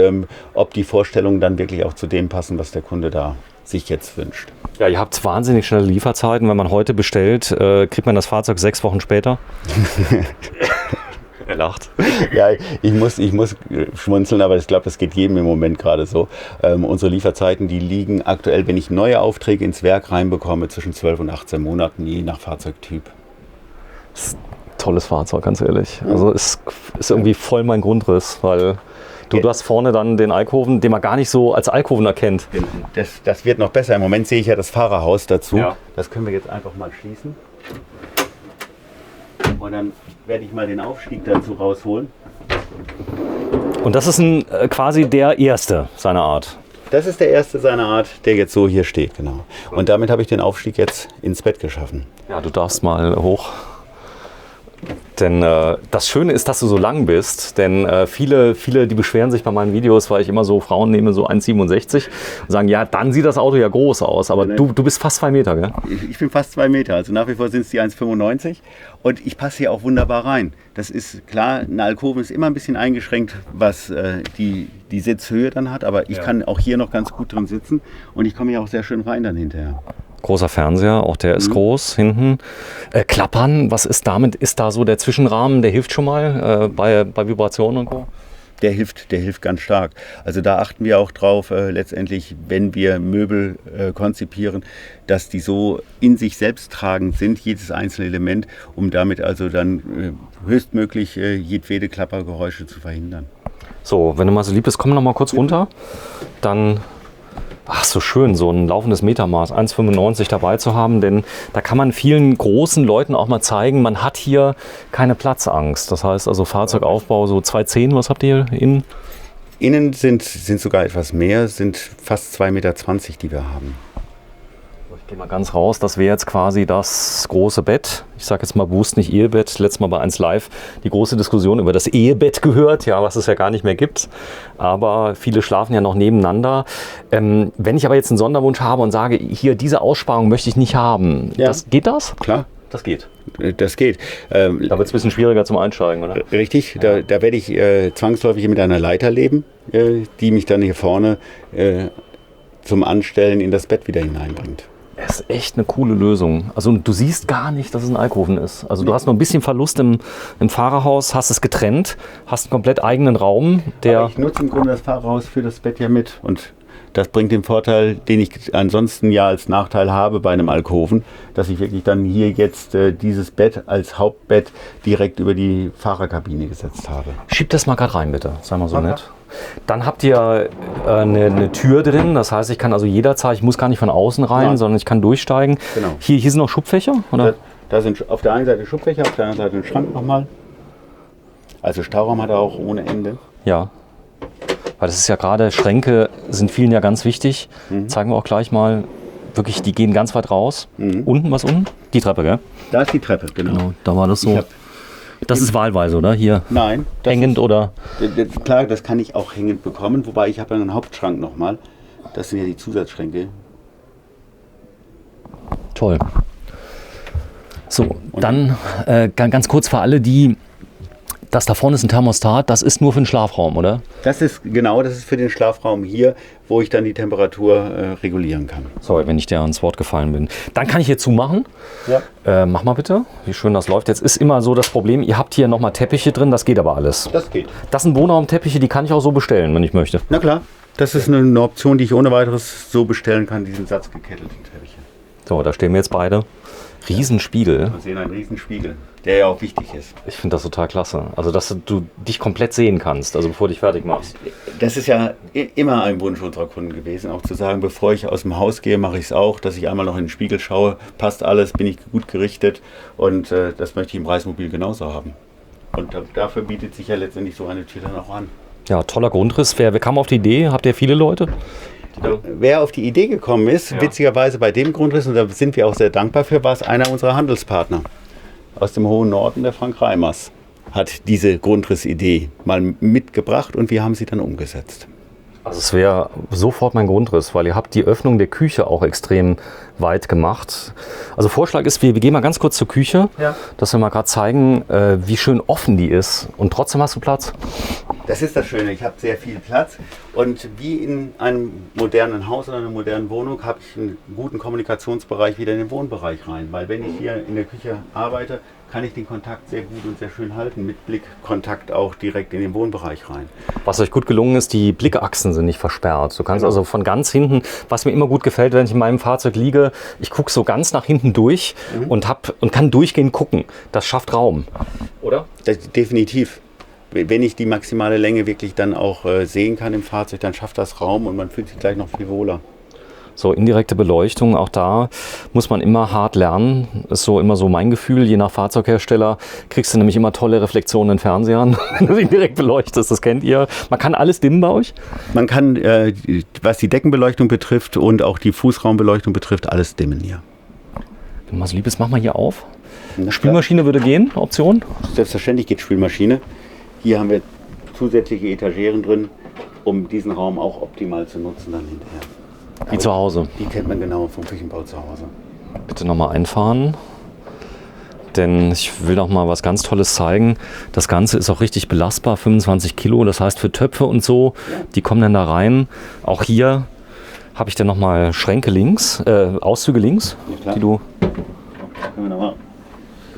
ob die Vorstellungen dann wirklich auch zu dem passen, was der Kunde da sich jetzt wünscht. Ja, ihr habt wahnsinnig schnelle Lieferzeiten. Wenn man heute bestellt, kriegt man das Fahrzeug 6 Wochen später. lacht. Ja, ich muss schmunzeln, aber ich glaube, das geht jedem im Moment gerade so. Unsere Lieferzeiten, die liegen aktuell, wenn ich neue Aufträge ins Werk reinbekomme, zwischen 12 und 18 Monaten, je nach Fahrzeugtyp. Das ist ein tolles Fahrzeug, ganz ehrlich. Also es ist irgendwie voll mein Grundriss, weil du hast vorne dann den Alkoven, den man gar nicht so als Alkoven erkennt. Das wird noch besser. Im Moment sehe ich ja das Fahrerhaus dazu. Ja. Das können wir jetzt einfach mal schließen. Und dann werde ich mal den Aufstieg dazu rausholen. Und das ist quasi der erste seiner Art. Das ist der erste seiner Art, der jetzt so hier steht, genau. Und damit habe ich den Aufstieg jetzt ins Bett geschaffen. Ja, du darfst mal hoch. Denn das Schöne ist, dass du so lang bist, denn viele, die beschweren sich bei meinen Videos, weil ich immer so Frauen nehme, so 1,67 und sagen, ja, dann sieht das Auto ja groß aus, aber du bist fast 2 Meter, gell? Ich bin fast 2 Meter, also nach wie vor sind es die 1,95 und ich passe hier auch wunderbar rein. Das ist klar, eine Alkoven ist immer ein bisschen eingeschränkt, was die Sitzhöhe dann hat, aber ich kann auch hier noch ganz gut drin sitzen und ich komme hier auch sehr schön rein dann hinterher. Großer Fernseher, auch der ist groß hinten. Klappern, was ist damit? Ist da so der Zwischenrahmen, der hilft schon mal bei Vibrationen und so? Der hilft ganz stark. Also da achten wir auch drauf, letztendlich, wenn wir Möbel konzipieren, dass die so in sich selbst tragend sind, jedes einzelne Element, um damit also dann höchstmöglich jedwede Klappergeräusche zu verhindern. So, wenn du mal so lieb bist, komm noch mal kurz runter. Dann... Ach, so schön, so ein laufendes Metermaß, 1,95 dabei zu haben, denn da kann man vielen großen Leuten auch mal zeigen, man hat hier keine Platzangst. Das heißt also Fahrzeugaufbau so 2,10, was habt ihr innen? Innen sind sogar etwas mehr, sind fast 2,20 Meter, die wir haben. Ich gehe mal ganz raus, das wäre jetzt quasi das große Bett. Ich sage jetzt mal bewusst nicht Ehebett. Letztes Mal bei 1 Live die große Diskussion über das Ehebett gehört, ja, was es ja gar nicht mehr gibt. Aber viele schlafen ja noch nebeneinander. Wenn ich aber jetzt einen Sonderwunsch habe und sage, hier diese Aussparung möchte ich nicht haben, geht das? Klar. Das geht. Das geht. Da wird es ein bisschen schwieriger zum Einsteigen, oder? Richtig, da werde ich zwangsläufig mit einer Leiter leben, die mich dann hier vorne zum Anstellen in das Bett wieder hineinbringt. Das ist echt eine coole Lösung. Also du siehst gar nicht, dass es ein Alkoven ist. Also du hast nur ein bisschen Verlust im Fahrerhaus, hast es getrennt, hast einen komplett eigenen Raum. Aber ich nutze im Grunde das Fahrerhaus für das Bett ja mit. Und das bringt den Vorteil, den ich ansonsten ja als Nachteil habe bei einem Alkoven, dass ich wirklich dann hier jetzt dieses Bett als Hauptbett direkt über die Fahrerkabine gesetzt habe. Schieb das mal gerade rein, bitte. Sei mal so nett. Dann habt ihr eine Tür drin, das heißt, ich kann also jederzeit, ich muss gar nicht von außen rein, sondern ich kann durchsteigen. Genau. Hier sind noch Schubfächer, oder? Da sind auf der einen Seite Schubfächer, auf der anderen Seite ein Schrank nochmal. Also Stauraum hat er auch ohne Ende. Ja, weil das ist ja gerade, Schränke sind vielen ja ganz wichtig. Zeigen wir auch gleich mal, wirklich, die gehen ganz weit raus. Unten, was unten? Die Treppe, gell? Da ist die Treppe, genau. Da war das so. Das ist wahlweise, oder? Hier? Nein. Hängend oder? Klar, das kann ich auch hängend bekommen, wobei ich habe einen Hauptschrank nochmal. Das sind ja die Zusatzschränke. Toll. So, dann ganz kurz für alle, die... Das da vorne ist ein Thermostat, das ist nur für den Schlafraum, oder? Das ist für den Schlafraum hier, wo ich dann die Temperatur regulieren kann. Sorry, wenn ich dir ans Wort gefallen bin. Dann kann ich hier zumachen. Ja. Mach mal bitte, wie schön das läuft. Jetzt ist immer so das Problem, ihr habt hier nochmal Teppiche drin, das geht aber alles. Das geht. Das sind Wohnraumteppiche, die kann ich auch so bestellen, wenn ich möchte. Na klar, das ist eine Option, die ich ohne weiteres so bestellen kann, diesen satzgekettelten Teppiche. So, da stehen wir jetzt beide. Riesenspiegel. Wir sehen einen Riesenspiegel, der ja auch wichtig ist. Ich finde das total klasse. Also, dass du dich komplett sehen kannst, also bevor du dich fertig machst. Das ist ja immer ein Wunsch unserer Kunden gewesen, auch zu sagen, bevor ich aus dem Haus gehe, mache ich es auch, dass ich einmal noch in den Spiegel schaue, passt alles, bin ich gut gerichtet und das möchte ich im Reismobil genauso haben. Und dafür bietet sich ja letztendlich so eine Tür dann auch an. Ja, toller Grundriss. Wer kam auf die Idee? Habt ihr viele Leute? Wer auf die Idee gekommen ist, witzigerweise bei dem Grundriss, und da sind wir auch sehr dankbar für, war es einer unserer Handelspartner aus dem hohen Norden, der Frank Reimers, hat diese Grundrissidee mal mitgebracht und wir haben sie dann umgesetzt. Also es wäre sofort mein Grundriss, weil ihr habt die Öffnung der Küche auch extrem weit gemacht. Also Vorschlag ist, wir gehen mal ganz kurz zur Küche, dass wir mal gerade zeigen, wie schön offen die ist. Und trotzdem hast du Platz. Das ist das Schöne, ich habe sehr viel Platz und wie in einem modernen Haus oder einer modernen Wohnung habe ich einen guten Kommunikationsbereich wieder in den Wohnbereich rein. Weil wenn ich hier in der Küche arbeite, kann ich den Kontakt sehr gut und sehr schön halten, mit Blickkontakt auch direkt in den Wohnbereich rein. Was euch gut gelungen ist, die Blickachsen sind nicht versperrt. Du kannst also von ganz hinten, was mir immer gut gefällt, wenn ich in meinem Fahrzeug liege, ich gucke so ganz nach hinten durch und kann durchgehend gucken. Das schafft Raum, oder? Definitiv. Wenn ich die maximale Länge wirklich dann auch sehen kann im Fahrzeug, dann schafft das Raum und man fühlt sich gleich noch viel wohler. So, indirekte Beleuchtung, auch da muss man immer hart lernen. Ist so immer so mein Gefühl, je nach Fahrzeughersteller kriegst du nämlich immer tolle Reflexionen in Fernsehern, wenn du indirekt beleuchtest, das kennt ihr. Man kann alles dimmen bei euch? Man kann, was die Deckenbeleuchtung betrifft und auch die Fußraumbeleuchtung betrifft, alles dimmen hier. Wenn du mal so lieb bist, mach mal hier auf. Spülmaschine würde gehen, Option? Selbstverständlich geht Spülmaschine. Hier haben wir zusätzliche Etageren drin, um diesen Raum auch optimal zu nutzen dann hinterher. Wie zu Hause. Die kennt man genau vom Küchenbau zu Hause. Bitte nochmal einfahren, denn ich will noch mal was ganz Tolles zeigen. Das Ganze ist auch richtig belastbar, 25 Kilo, das heißt für Töpfe und so, die kommen dann da rein. Auch hier habe ich dann noch mal Schränke links, Auszüge links, ja, die du... Können wir nochmal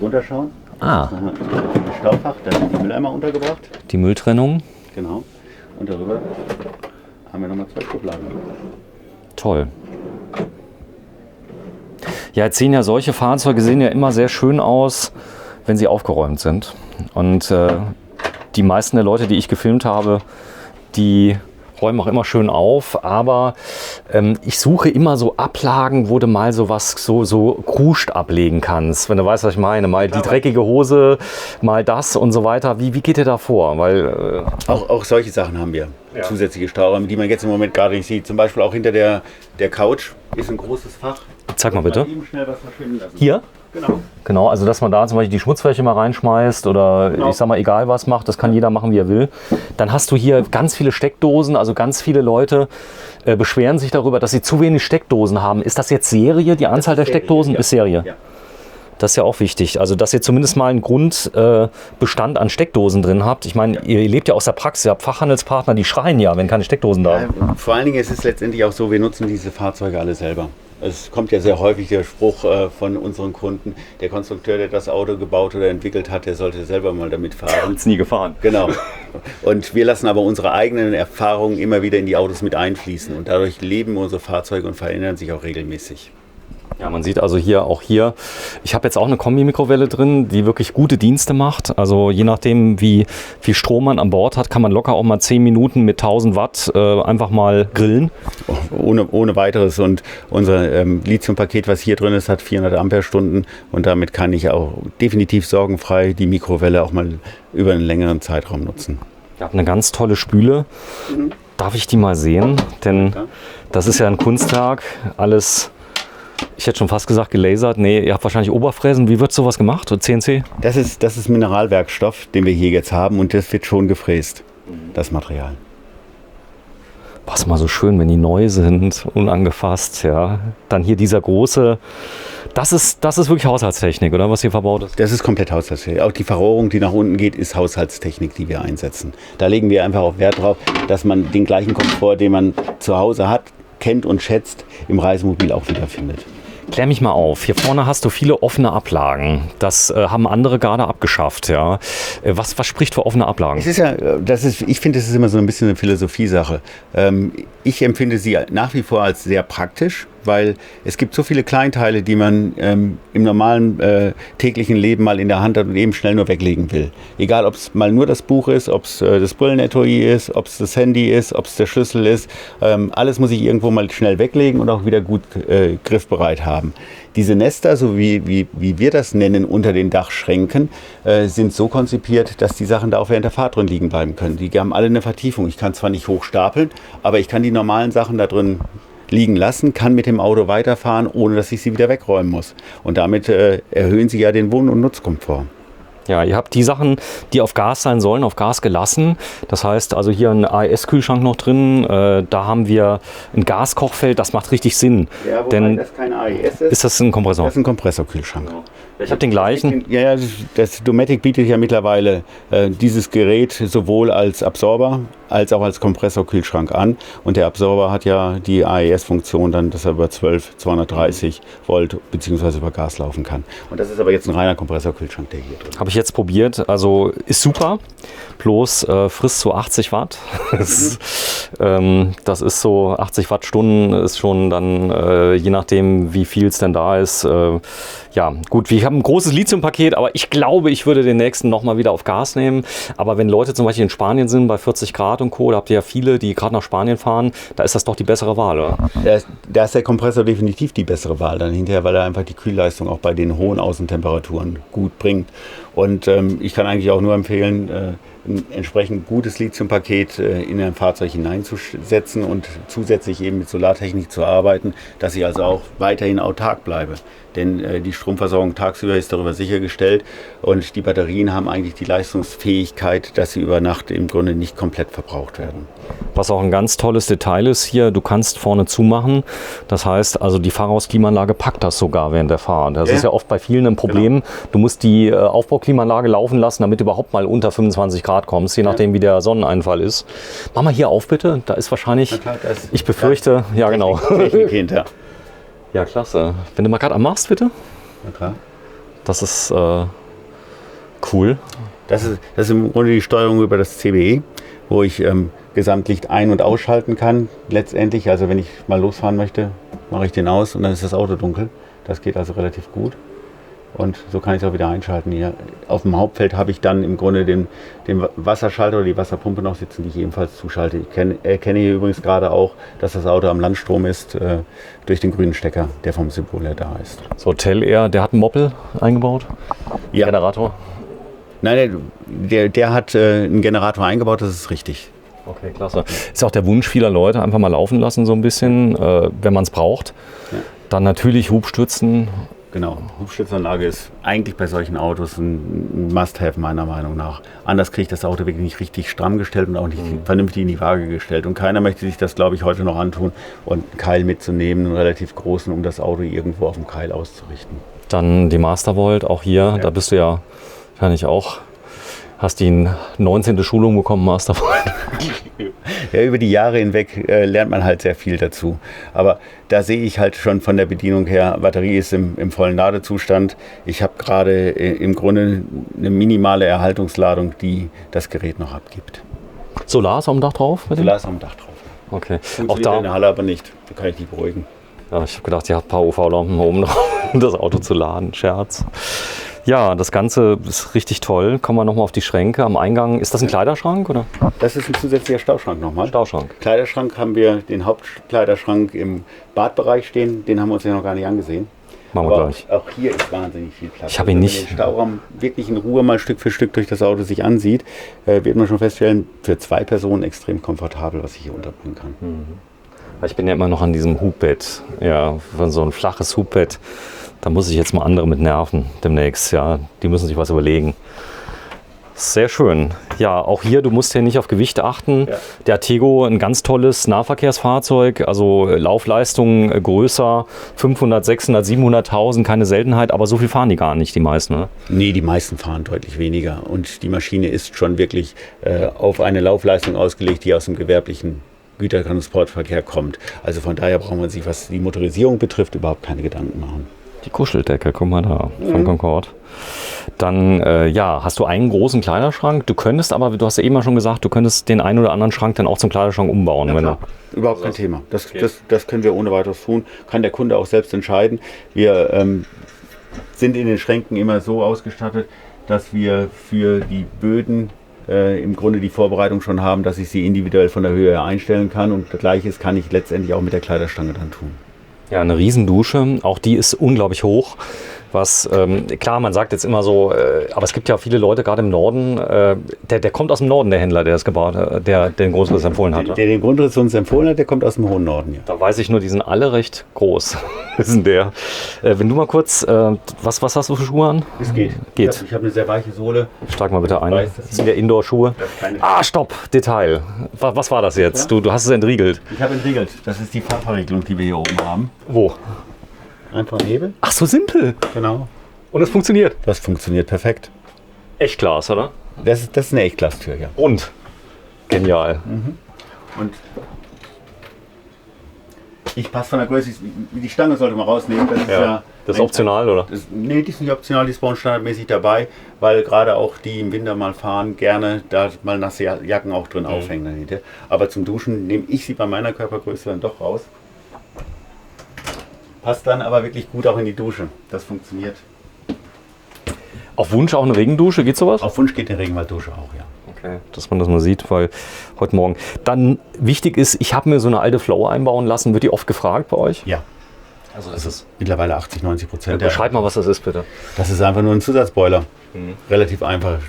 runterschauen? Ah. Das Staufach, da sind die Mülleimer untergebracht. Die Mülltrennung. Genau. Und darüber haben wir nochmal 2 Schubladen. Toll. Ja, jetzt sehen ja solche Fahrzeuge sehen ja immer sehr schön aus, wenn sie aufgeräumt sind. Und die meisten der Leute, die ich gefilmt habe, die räumen auch immer schön auf. Aber ich suche immer so Ablagen, wo du mal so Kruscht ablegen kannst. Wenn du weißt, was ich meine. Mal die dreckige Hose, mal das und so weiter. Wie geht ihr da vor? Weil, auch solche Sachen haben wir. Ja. Zusätzliche Stauräume, die man jetzt im Moment gerade nicht sieht. Zum Beispiel auch hinter der Couch ist ein großes Fach. Zeig mal bitte. Eben schnell was verschwinden lassen. Hier? Genau. Genau, also dass man da zum Beispiel die Schmutzfläche mal reinschmeißt oder ich sag mal egal was macht, das kann jeder machen, wie er will. Dann hast du hier ganz viele Steckdosen, also ganz viele Leute beschweren sich darüber, dass sie zu wenig Steckdosen haben. Ist das jetzt Serie, die Anzahl der Steckdosen? Ja. Ist Serie. Ja. Das ist ja auch wichtig, also dass ihr zumindest mal einen Grundbestand an Steckdosen drin habt. Ich meine, ihr lebt ja aus der Praxis, ihr habt Fachhandelspartner, die schreien ja, wenn keine Steckdosen da sind. Ja, vor allen Dingen ist es letztendlich auch so, wir nutzen diese Fahrzeuge alle selber. Es kommt ja sehr häufig der Spruch von unseren Kunden, der Konstrukteur, der das Auto gebaut oder entwickelt hat, der sollte selber mal damit fahren. Ist nie gefahren. Genau. Und wir lassen aber unsere eigenen Erfahrungen immer wieder in die Autos mit einfließen. Und dadurch leben unsere Fahrzeuge und verändern sich auch regelmäßig. Ja, man sieht also hier, ich habe jetzt auch eine Kombi-Mikrowelle drin, die wirklich gute Dienste macht. Also je nachdem, wie viel Strom man an Bord hat, kann man locker auch mal 10 Minuten mit 1000 Watt einfach mal grillen. Ohne weiteres. Und unser Lithium-Paket, was hier drin ist, hat 400 Ampere-Stunden. Und damit kann ich auch definitiv sorgenfrei die Mikrowelle auch mal über einen längeren Zeitraum nutzen. Ich habe eine ganz tolle Spüle. Darf ich die mal sehen? Denn das ist ja ein Kunstwerk. Alles... Ich hätte schon fast gesagt gelasert. Nee, ihr habt wahrscheinlich Oberfräsen. Wie wird sowas gemacht? CNC? Das ist Mineralwerkstoff, den wir hier jetzt haben und das wird schon gefräst, das Material. Boah, ist mal so schön, wenn die neu sind, unangefasst. Ja. Dann hier dieser große, das ist wirklich Haushaltstechnik, oder was hier verbaut ist? Das ist komplett Haushaltstechnik. Auch die Verrohrung, die nach unten geht, ist Haushaltstechnik, die wir einsetzen. Da legen wir einfach auch Wert drauf, dass man den gleichen Komfort, den man zu Hause hat, kennt und schätzt, im Reisemobil auch wiederfindet. Klär mich mal auf. Hier vorne hast du viele offene Ablagen. Das haben andere gerade abgeschafft. Ja. Was spricht für offene Ablagen? Es ist ja, ich finde, das ist immer so ein bisschen eine Philosophiesache. Ich empfinde sie nach wie vor als sehr praktisch, weil es gibt so viele Kleinteile, die man im normalen täglichen Leben mal in der Hand hat und eben schnell nur weglegen will. Egal, ob es mal nur das Buch ist, ob es das Brillenetui ist, ob es das Handy ist, ob es der Schlüssel ist. Alles muss ich irgendwo mal schnell weglegen und auch wieder gut griffbereit haben. Diese Nester, so wie wir das nennen, unter den Dachschränken, sind so konzipiert, dass die Sachen da auch während der Fahrt drin liegen bleiben können. Die haben alle eine Vertiefung. Ich kann zwar nicht hochstapeln, aber ich kann die normalen Sachen da drin liegen lassen, kann mit dem Auto weiterfahren, ohne dass ich sie wieder wegräumen muss. Und damit erhöhen sie ja den Wohn- und Nutzkomfort. Ja, ihr habt die Sachen, die auf Gas sein sollen, auf Gas gelassen. Das heißt, also hier ein AES-Kühlschrank noch drin. Da haben wir ein Gaskochfeld. Das macht richtig Sinn. Ja, wobei denn das kein AES ist. Ist das ein Kompressor? Das ist ein Kompressorkühlschrank. Genau. Ich habe den gleichen. Ja, das Dometic bietet ja mittlerweile dieses Gerät sowohl als Absorber als auch als Kompressorkühlschrank an. Und der Absorber hat ja die AES-Funktion dann, dass er über 230 Volt bzw. über Gas laufen kann. Und das ist aber jetzt ein reiner Kompressorkühlschrank, der hier drin. Habe ich jetzt probiert. Also ist super. Bloß frisst so 80 Watt. Das ist so 80 Wattstunden ist schon dann, je nachdem wie viel es denn da ist. Ja, gut, ich habe ein großes Lithium-Paket, aber ich glaube, ich würde den nächsten nochmal wieder auf Gas nehmen. Aber wenn Leute zum Beispiel in Spanien sind, bei 40 Grad und Co., da habt ihr ja viele, die gerade nach Spanien fahren, da ist das doch die bessere Wahl, oder? Da ist der Kompressor definitiv die bessere Wahl dann hinterher, weil er einfach die Kühlleistung auch bei den hohen Außentemperaturen gut bringt. Und ich kann eigentlich auch nur empfehlen, ein entsprechend gutes Lithium-Paket in ein Fahrzeug hineinzusetzen und zusätzlich eben mit Solartechnik zu arbeiten, dass ich also auch weiterhin autark bleibe. Denn die Stromversorgung tagsüber ist darüber sichergestellt und die Batterien haben eigentlich die Leistungsfähigkeit, dass sie über Nacht im Grunde nicht komplett verbraucht werden. Was auch ein ganz tolles Detail ist hier, du kannst vorne zumachen. Das heißt, also die Fahrerhausklimaanlage packt das sogar während der Fahrt. Das ist ja oft bei vielen ein Problem. Genau. Du musst die Aufbauklimaanlage laufen lassen, damit du überhaupt mal unter 25 Grad kommst, je nachdem wie der Sonneneinfall ist. Mach mal hier auf bitte, da ist wahrscheinlich, klar, ich befürchte, ja genau. Technik hinter. Ja, klasse. Wenn du mal gerade anmachst, bitte. Na klar. Das ist cool. Das ist im Grunde die Steuerung über das CBE, wo ich Gesamtlicht ein- und ausschalten kann. Letztendlich, also wenn ich mal losfahren möchte, mache ich den aus und dann ist das Auto dunkel. Das geht also relativ gut. Und so kann ich es auch wieder einschalten. Hier auf dem Hauptfeld habe ich dann im Grunde den Wasserschalter oder die Wasserpumpe noch sitzen, die ich ebenfalls zuschalte. Ich erkenne hier übrigens gerade auch, dass das Auto am Landstrom ist, durch den grünen Stecker, der vom Symbol her da ist. So, Tel Air, der hat einen Moppel eingebaut? Ja. Generator? Nein, der hat einen Generator eingebaut, das ist richtig. Okay, klasse. Ist auch der Wunsch vieler Leute, einfach mal laufen lassen so ein bisschen, wenn man es braucht. Ja. Dann natürlich Hubstützen. Genau, Hubstützanlage ist eigentlich bei solchen Autos ein Must-Have meiner Meinung nach. Anders kriege ich das Auto wirklich nicht richtig stramm gestellt und auch nicht vernünftig in die Waage gestellt. Und keiner möchte sich das, glaube ich, heute noch antun und einen Keil mitzunehmen, einen relativ großen, um das Auto irgendwo auf dem Keil auszurichten. Dann die Mastervolt, auch hier, da bist du ja wahrscheinlich auch, hast die 19. Schulung bekommen, Mastervolt. Ja, über die Jahre hinweg lernt man halt sehr viel dazu. Aber da sehe ich halt schon von der Bedienung her, Batterie ist im vollen Ladezustand. Ich habe gerade im Grunde eine minimale Erhaltungsladung, die das Gerät noch abgibt. Solar ist am Dach drauf? Solar ist am Dach drauf. Okay. Auch da in der Halle aber nicht, da kann ich die beruhigen. Ja, ich habe gedacht, ihr habt ein paar UV-Lampen oben drauf, um das Auto zu laden. Scherz. Ja, das Ganze ist richtig toll. Kommen wir nochmal auf die Schränke am Eingang. Ist das ein Kleiderschrank, oder? Das ist ein zusätzlicher Stauschrank nochmal. Stauschrank. Kleiderschrank haben wir den Hauptkleiderschrank im Badbereich stehen. Den haben wir uns ja noch gar nicht angesehen. Machen wir gleich. Auch hier ist wahnsinnig viel Platz. Ich habe ihn nicht. Wenn man den Stauraum wirklich in Ruhe mal Stück für Stück durch das Auto sich ansieht, wird man schon feststellen, für 2 Personen extrem komfortabel, was ich hier unterbringen kann. Ich bin ja immer noch an diesem Hubbett. Ja, so ein flaches Hubbett. Da muss ich jetzt mal andere mit nerven demnächst. Ja, die müssen sich was überlegen. Sehr schön. Ja, auch hier, du musst hier nicht auf Gewicht achten. Ja. Der Artego, ein ganz tolles Nahverkehrsfahrzeug, also Laufleistung größer, 500, 600, 700.000, keine Seltenheit, aber so viel fahren die gar nicht, die meisten, ne? Nee, die meisten fahren deutlich weniger. Und die Maschine ist schon wirklich auf eine Laufleistung ausgelegt, die aus dem gewerblichen Gütertransportverkehr kommt. Also von daher braucht man sich, was die Motorisierung betrifft, überhaupt keine Gedanken machen. Die Kuscheldecke, guck mal da, von Concorde. Dann, ja, hast du einen großen Kleiderschrank. Du könntest aber, du hast ja eben mal schon gesagt, du könntest den einen oder anderen Schrank dann auch zum Kleiderschrank umbauen. Ja, wenn du überhaupt kein Thema. Das können wir ohne weiteres tun. Kann der Kunde auch selbst entscheiden. Wir sind in den Schränken immer so ausgestattet, dass wir für die Böden im Grunde die Vorbereitung schon haben, dass ich sie individuell von der Höhe einstellen kann. Und das Gleiche kann ich letztendlich auch mit der Kleiderstange dann tun. Ja, eine Riesendusche, auch die ist unglaublich hoch. Was, klar, man sagt jetzt immer so, aber es gibt ja viele Leute, gerade im Norden, der kommt aus dem Norden, der Händler, der das gebaut hat, der den Grundriss empfohlen hat. Der den Grundriss uns empfohlen hat, der kommt aus dem hohen Norden, ja. Da weiß ich nur, die sind alle recht groß. Wissen der. Wenn du mal kurz, was hast du für Schuhe an? Es geht. Geht. Ich habe eine sehr weiche Sohle. Steig mal bitte ein. weiß, Das sind ja Indoor-Schuhe. Stopp, Detail. Was war das jetzt? Ja? Du hast es entriegelt. Ich habe entriegelt. Das ist die Farbverriegelung, die wir hier oben haben. Wo? Einfach ein Hebel. Ach, so simpel. Genau. Und es funktioniert. Das funktioniert perfekt. Echtglas, oder? Das ist eine Echtglastür, ja. Und? Genial. Und ich passe von der Größe, die Stange sollte man rausnehmen. Das ist Das ist optional, oder? Nee, die ist nicht optional, die ist bei uns standardmäßig dabei, weil gerade auch die im Winter mal fahren, gerne da mal nasse Jacken auch drin aufhängen dahinter. Aber zum Duschen nehme ich sie bei meiner Körpergröße dann doch raus. Passt dann aber wirklich gut auch in die Dusche. Das funktioniert. Auf Wunsch auch eine Regendusche, geht sowas? Auf Wunsch geht eine Regenwalddusche auch, ja. Okay, dass man das mal sieht, weil heute Morgen. Dann wichtig ist, ich habe mir so eine alte Flow einbauen lassen. Wird die oft gefragt bei euch? Ja. Also das ist. Mittlerweile 80-90%. Beschreib mal, was das ist, bitte. Das ist einfach nur ein Zusatzboiler. Relativ einfach.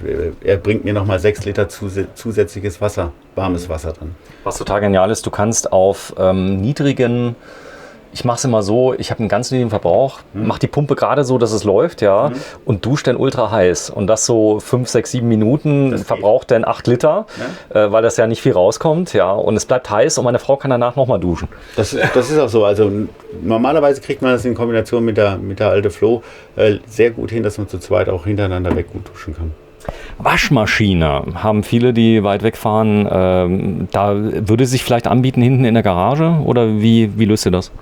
Er bringt mir nochmal 6 Liter zusätzliches Wasser, warmes Wasser drin. Was total genial ist, du kannst auf niedrigen, ich mache es immer so, ich habe einen ganz niedrigen Verbrauch, mache die Pumpe gerade so, dass es läuft, ja, und dusche dann ultra heiß. Und das so 5, 6, 7 Minuten, verbraucht dann 8 Liter, weil das ja nicht viel rauskommt, ja, und es bleibt heiß und meine Frau kann danach nochmal duschen. Das ist auch so. Also normalerweise kriegt man das in Kombination mit der alte Flow sehr gut hin, dass man zu zweit auch hintereinander weg gut duschen kann. Waschmaschine haben viele, die weit wegfahren. Da würde sich vielleicht anbieten hinten in der Garage oder wie löst ihr das?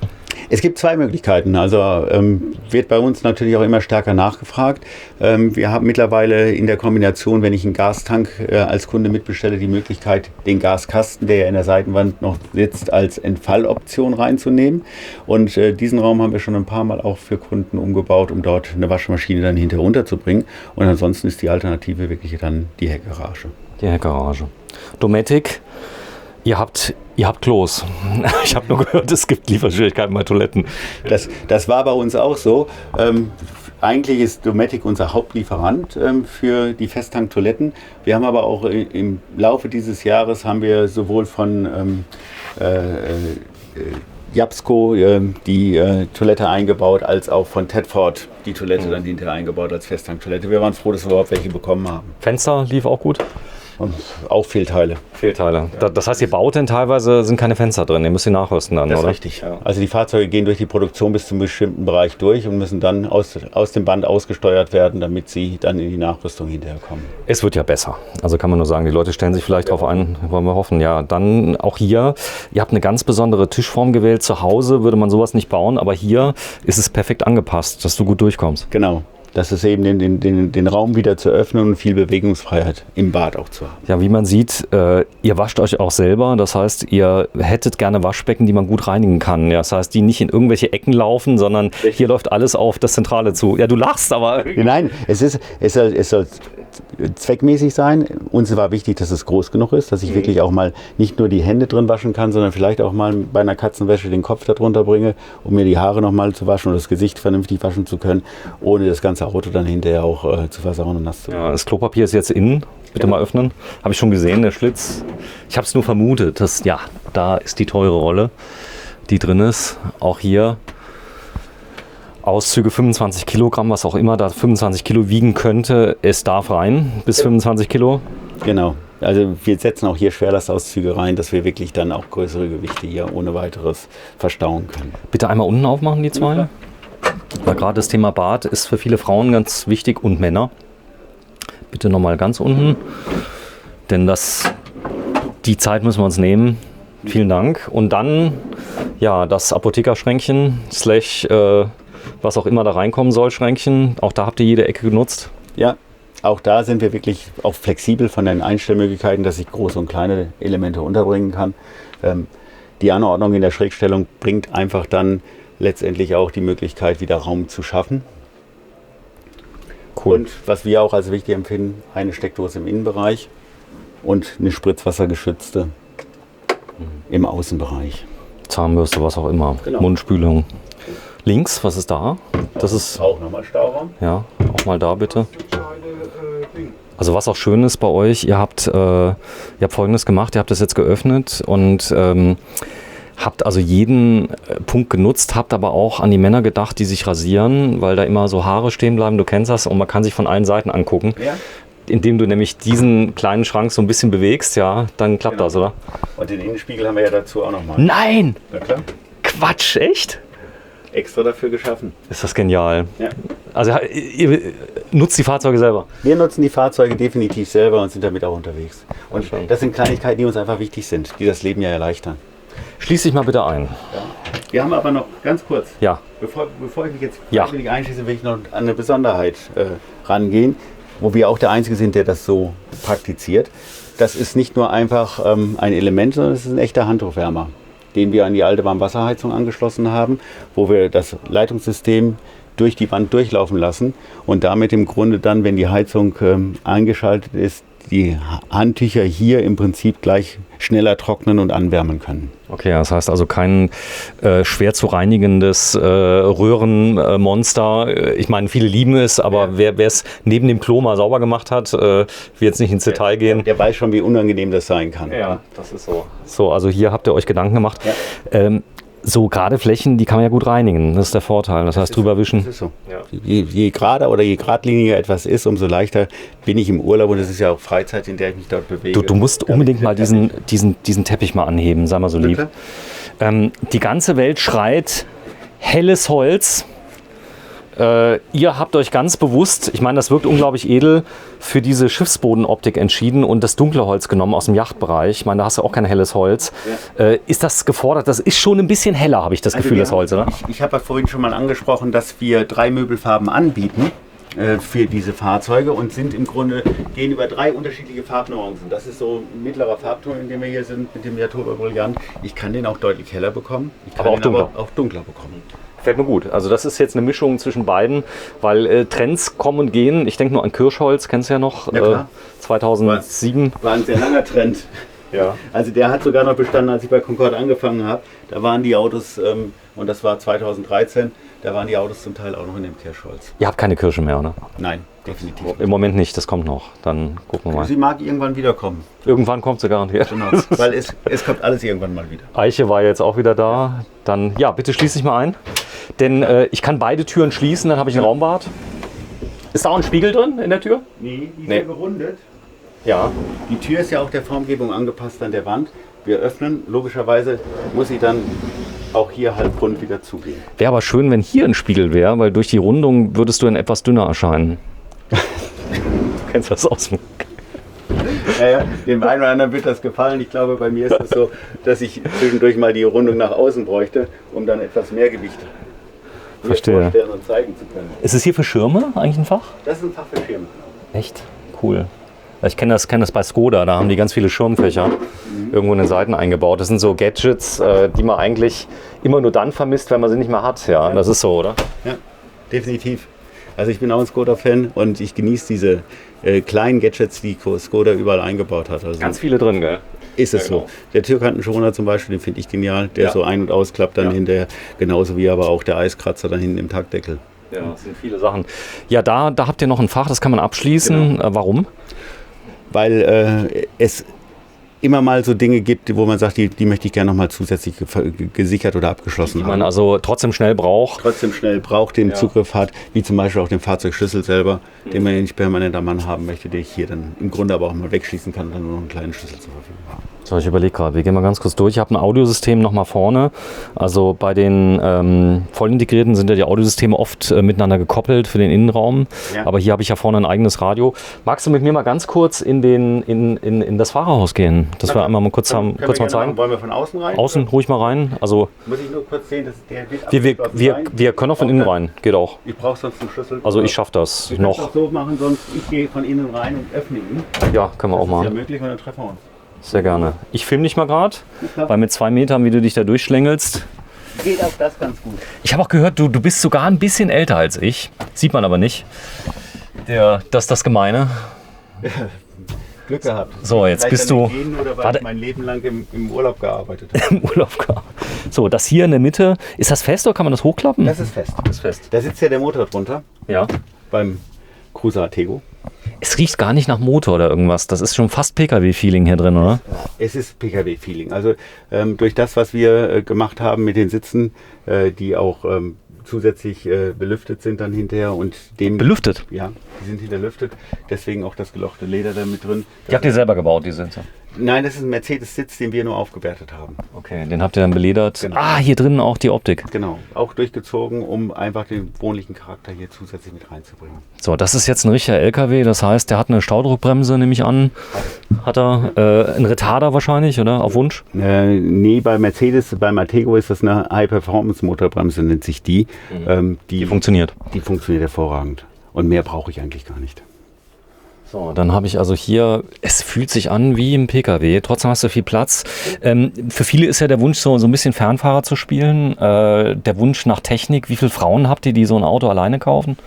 Es gibt 2 Möglichkeiten. Also wird bei uns natürlich auch immer stärker nachgefragt. Wir haben mittlerweile in der Kombination, wenn ich einen Gastank als Kunde mitbestelle, die Möglichkeit, den Gaskasten, der ja in der Seitenwand noch sitzt, als Entfalloption reinzunehmen. Und diesen Raum haben wir schon ein paar Mal auch für Kunden umgebaut, um dort eine Waschmaschine dann hinterher unterzubringen. Und ansonsten ist die Alternative wirklich dann die Heckgarage. Die Heckgarage. Dometic. Ihr habt Klos. Ich habe nur gehört, es gibt Lieferschwierigkeiten bei Toiletten. Das war bei uns auch so. Eigentlich ist Dometic unser Hauptlieferant für die Festtanktoiletten. Wir haben aber auch im Laufe dieses Jahres haben wir sowohl von Japsco die Toilette eingebaut, als auch von Tedford die Toilette dann hinterher eingebaut als Festtanktoilette. Wir waren froh, dass wir überhaupt welche bekommen haben. Fenster lief auch gut? Und auch Fehlteile. Das heißt, ihr baut denn teilweise, sind keine Fenster drin, ihr müsst sie nachrüsten dann, das oder? Das ist richtig. Ja. Also die Fahrzeuge gehen durch die Produktion bis zum bestimmten Bereich durch und müssen dann aus dem Band ausgesteuert werden, damit sie dann in die Nachrüstung hinterherkommen. Es wird ja besser. Also kann man nur sagen, die Leute stellen sich vielleicht darauf ein, wollen wir hoffen. Ja, dann auch hier, ihr habt eine ganz besondere Tischform gewählt. Zu Hause würde man sowas nicht bauen, aber hier ist es perfekt angepasst, dass du gut durchkommst. Genau. Das ist eben den Raum wieder zu öffnen und viel Bewegungsfreiheit im Bad auch zu haben. Ja, wie man sieht, ihr wascht euch auch selber. Das heißt, ihr hättet gerne Waschbecken, die man gut reinigen kann. Ja, das heißt, die nicht in irgendwelche Ecken laufen, sondern hier läuft alles auf das Zentrale zu. Ja, du lachst, aber... Nein, es soll zweckmäßig sein. Uns war wichtig, dass es groß genug ist, dass ich wirklich auch mal nicht nur die Hände drin waschen kann, sondern vielleicht auch mal bei einer Katzenwäsche den Kopf darunter bringe, um mir die Haare noch mal zu waschen und das Gesicht vernünftig waschen zu können, ohne das ganze Auto dann hinterher auch zu versauen und nass zu machen. Ja, das Klopapier ist jetzt innen. Bitte mal öffnen. Habe ich schon gesehen, der Schlitz. Ich habe es nur vermutet, dass, ja, da ist die teure Rolle, die drin ist. Auch hier Auszüge 25 Kilogramm, was auch immer da 25 Kilo wiegen könnte. Es darf rein bis 25 Kilo. Genau. Also wir setzen auch hier Schwerlastauszüge rein, dass wir wirklich dann auch größere Gewichte hier ohne weiteres verstauen können. Bitte einmal unten aufmachen, die zwei. Weil gerade das Thema Bad ist für viele Frauen ganz wichtig und Männer. Bitte nochmal ganz unten, denn die Zeit müssen wir uns nehmen. Vielen Dank. Und dann ja das Apothekerschränkchen was auch immer da reinkommen soll, Schränkchen. Auch da habt ihr jede Ecke genutzt. Ja, auch da sind wir wirklich auch flexibel von den Einstellmöglichkeiten, dass ich große und kleine Elemente unterbringen kann. Die Anordnung in der Schrägstellung bringt einfach dann letztendlich auch die Möglichkeit, wieder Raum zu schaffen. Cool. Und was wir auch als wichtig empfinden, eine Steckdose im Innenbereich und eine spritzwassergeschützte im Außenbereich. Zahnbürste, was auch immer, genau. Mundspülung. Links, was ist da? Das ist Auch nochmal Stauraum. ja auch mal da bitte. Also was auch schön ist bei euch, ihr habt Folgendes gemacht, ihr habt das jetzt geöffnet und habt also jeden Punkt genutzt, habt aber auch an die Männer gedacht, die sich rasieren, weil da immer so Haare stehen bleiben, du kennst das und man kann sich von allen Seiten angucken. Ja. Indem du nämlich diesen kleinen Schrank so ein bisschen bewegst, ja, dann klappt das, oder? Und den Innenspiegel haben wir ja dazu auch nochmal. Nein! Na klar. Quatsch, echt? Extra dafür geschaffen. Ist das genial. Ja. Also ihr nutzt die Fahrzeuge selber? Wir nutzen die Fahrzeuge definitiv selber und sind damit auch unterwegs. Und Schön. das sind Kleinigkeiten, die uns einfach wichtig sind, die das Leben ja erleichtern. Schließ dich mal bitte ein. Wir haben aber noch ganz kurz, Ja. bevor ich mich jetzt Ja. freiwillig einschließe, will ich noch an eine Besonderheit rangehen, wo wir auch der Einzige sind, der das so praktiziert. Das ist nicht nur einfach ein Element, sondern es ist ein echter Handtuchwärmer, den wir an die alte Warmwasserheizung angeschlossen haben, wo wir das Leitungssystem durch die Wand durchlaufen lassen und damit im Grunde dann, wenn die Heizung eingeschaltet ist, die Handtücher hier im Prinzip gleich schneller trocknen und anwärmen können. Okay, das heißt also kein schwer zu reinigendes Röhrenmonster. Ich meine, viele lieben es, aber wer es neben dem Klo mal sauber gemacht hat, will jetzt nicht ins Detail gehen. Der weiß schon, wie unangenehm das sein kann. Ja, das ist so. So, also hier habt ihr euch Gedanken gemacht. Ja. So gerade Flächen, die kann man ja gut reinigen. Das ist der Vorteil. Das heißt, drüber wischen. Das ist so. Ja. Je gerader oder je geradliniger etwas ist, umso leichter bin ich im Urlaub und es ist ja auch Freizeit, in der ich mich dort bewege. Du musst unbedingt mal diesen Teppich mal anheben, sei mal so lieb. Die ganze Welt schreit helles Holz. Ihr habt euch ganz bewusst, ich meine, das wirkt unglaublich edel, für diese Schiffsbodenoptik entschieden und das dunkle Holz genommen aus dem Yachtbereich. Ich meine, da hast du auch kein helles Holz. Ja. Ist das gefordert? Das ist schon ein bisschen heller, habe ich das Gefühl, das Holz, oder? Ich habe ja vorhin schon mal angesprochen, dass wir 3 Möbelfarben anbieten für diese Fahrzeuge und sind im Grunde, gehen über 3 unterschiedliche Farbnuancen. Das ist so ein mittlerer Farbton, in dem wir hier sind, mit dem Jatoba Brillant. Ich kann den auch deutlich heller bekommen. Ich kann Aber auch den dunkler. auch dunkler bekommen. Fällt mir gut. Also das ist jetzt eine Mischung zwischen beiden, weil Trends kommen und gehen. Ich denke nur an Kirschholz, kennst du ja noch, Ja, klar. 2007. War ein sehr langer Trend. Ja. Also der hat sogar noch bestanden, als ich bei Concorde angefangen habe. Da waren die Autos, und das war 2013, da waren die Autos zum Teil auch noch in dem Kirschholz. Ihr habt keine Kirsche mehr, ne? Nein, definitiv nicht. Im Moment nicht, das kommt noch. Dann gucken wir mal. Sie mag irgendwann wiederkommen. Irgendwann kommt sie garantiert. Genau. Weil es kommt alles irgendwann mal wieder. Eiche war jetzt auch wieder da. Dann, ja, bitte schließ dich mal ein. Denn ich kann beide Türen schließen, dann habe ich ein Raumbad. Ist da auch ein Spiegel drin in der Tür? Nee, die ist Nee. ja gerundet. Ja. Die Tür ist ja auch der Formgebung angepasst an der Wand. Wir öffnen, logischerweise muss sie dann auch hier halbrund wieder zugehen. Wäre aber schön, wenn hier ein Spiegel wäre, weil durch die Rundung würdest du dann etwas dünner erscheinen. Du kennst das aus dem... Naja, dem einen oder anderen wird das gefallen. Ich glaube, bei mir ist es so, dass ich zwischendurch mal die Rundung nach außen bräuchte, um dann etwas mehr Gewicht mir Verstehe. vorstellen und zeigen zu können. Ist es hier für Schirme eigentlich ein Fach? Das ist ein Fach für Schirme. Echt? Cool. Ich kenne das bei Skoda, da haben die ganz viele Schirmfächer irgendwo in den Seiten eingebaut. Das sind so Gadgets, die man eigentlich immer nur dann vermisst, wenn man sie nicht mehr hat. Ja, das ist so, oder? Ja, definitiv. Also ich bin auch ein Skoda-Fan und ich genieße diese kleinen Gadgets, die Skoda überall eingebaut hat. Also Ganz viele drin, gell? ist es Ja, genau. so. Der Türkantenschoner zum Beispiel, den finde ich genial. Der Ja. so ein- und ausklappt dann Ja. hinterher. Genauso wie aber auch der Eiskratzer da hinten im Taktdeckel. Ja, das sind viele Sachen. Ja, da habt ihr noch ein Fach, das kann man abschließen. Warum? Weil es immer mal so Dinge gibt, wo man sagt, die möchte ich gerne noch mal zusätzlich gesichert oder abgeschlossen Die haben. man also trotzdem schnell braucht. Trotzdem schnell braucht, den Ja. Zugriff hat, wie zum Beispiel auch den Fahrzeugschlüssel selber, den man ja nicht permanent am Mann haben möchte, den ich hier dann im Grunde aber auch mal wegschließen kann und dann nur noch einen kleinen Schlüssel zur Verfügung habe. So, ich überlege gerade, wir gehen mal ganz kurz durch. Ich habe ein Audiosystem nochmal vorne. Also bei den vollintegrierten sind ja die Audiosysteme oft miteinander gekoppelt für den Innenraum. Ja. Aber hier habe ich ja vorne ein eigenes Radio. Magst du mit mir mal ganz kurz in das Fahrerhaus gehen? Dass wir einmal mal kurz mal zeigen? Wollen wir von außen rein? Außen ruhig mal rein. Also Muss ich nur kurz sehen, dass der wird wir abgeschlossen sein. wir können auch von innen rein. Geht auch. Ich brauche sonst einen Schlüssel. Also ich schaffe das Wir können es noch. auch so machen, sonst ich gehe von innen rein und öffne ihn. Ja, können wir auch Das ist ja machen. möglich und dann treffen wir uns. Sehr gerne. Ich filme dich mal gerade, klar. weil mit 2 Metern, wie du dich da durchschlängelst. Geht auch das ganz gut. Ich habe auch gehört, du bist sogar ein bisschen älter als ich. Sieht man aber nicht. Das ist das Gemeine. Glück gehabt. So, jetzt bist du. Oder weil ich mein Leben lang im Urlaub gearbeitet habe. Im Urlaub. So, das hier in der Mitte, ist das fest oder kann man das hochklappen? Das ist fest. Das ist fest. Da sitzt ja der Motor drunter. Ja. Beim Cruiser Artego. Es riecht gar nicht nach Motor oder irgendwas. Das ist schon fast PKW-Feeling hier drin, oder? Es ist PKW-Feeling. Also durch das, was wir gemacht haben mit den Sitzen, die auch zusätzlich belüftet sind dann hinterher und dem... Belüftet? Ja, die sind hinterlüftet. Deswegen auch das gelochte Leder da mit drin. Die habt ihr selber gebaut, die Sitze? Nein, das ist ein Mercedes-Sitz, den wir nur aufgewertet haben. Okay, den habt ihr dann beledert. Genau. Ah, hier drinnen auch die Optik. Genau, auch durchgezogen, um einfach den wohnlichen Charakter hier zusätzlich mit reinzubringen. So, das ist jetzt ein richtiger LKW, das heißt, der hat eine Staudruckbremse, nehme ich an. Hat er einen Retarder wahrscheinlich, oder? Auf Wunsch? Nee, bei Mercedes, beim Artego ist das eine High-Performance-Motorbremse, nennt sich die. Die funktioniert. Die funktioniert hervorragend. Und mehr brauche ich eigentlich gar nicht. So, dann habe ich also hier, es fühlt sich an wie im PKW, trotzdem hast du viel Platz. Für viele ist ja der Wunsch, so ein bisschen Fernfahrer zu spielen. Der Wunsch nach Technik. Wie viele Frauen habt ihr, die so ein Auto alleine kaufen?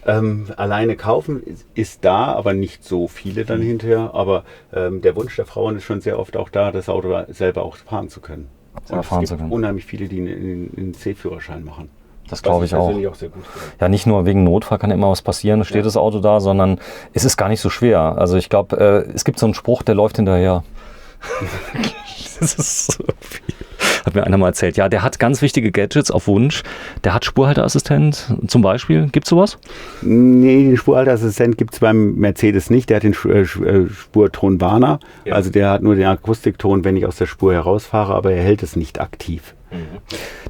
Alleine kaufen ist da, aber nicht so viele dann hinterher. Aber der Wunsch der Frauen ist schon sehr oft auch da, das Auto selber auch fahren zu können. Und es gibt unheimlich viele, die einen C-Führerschein machen. Das glaube ich auch. Auch sehr gut. Ja, nicht nur wegen Notfall kann immer was passieren, steht das Auto da, sondern es ist gar nicht so schwer. Also ich glaube, es gibt so einen Spruch, der läuft hinterher. Das ist so viel. Hat mir einer mal erzählt. Ja, der hat ganz wichtige Gadgets auf Wunsch. Der hat Spurhalteassistent zum Beispiel. Gibt es sowas? Nee, den Spurhalteassistent gibt es beim Mercedes nicht. Der hat den Spurtonwarner. Ja. Also der hat nur den Akustikton, wenn ich aus der Spur herausfahre, aber er hält es nicht aktiv.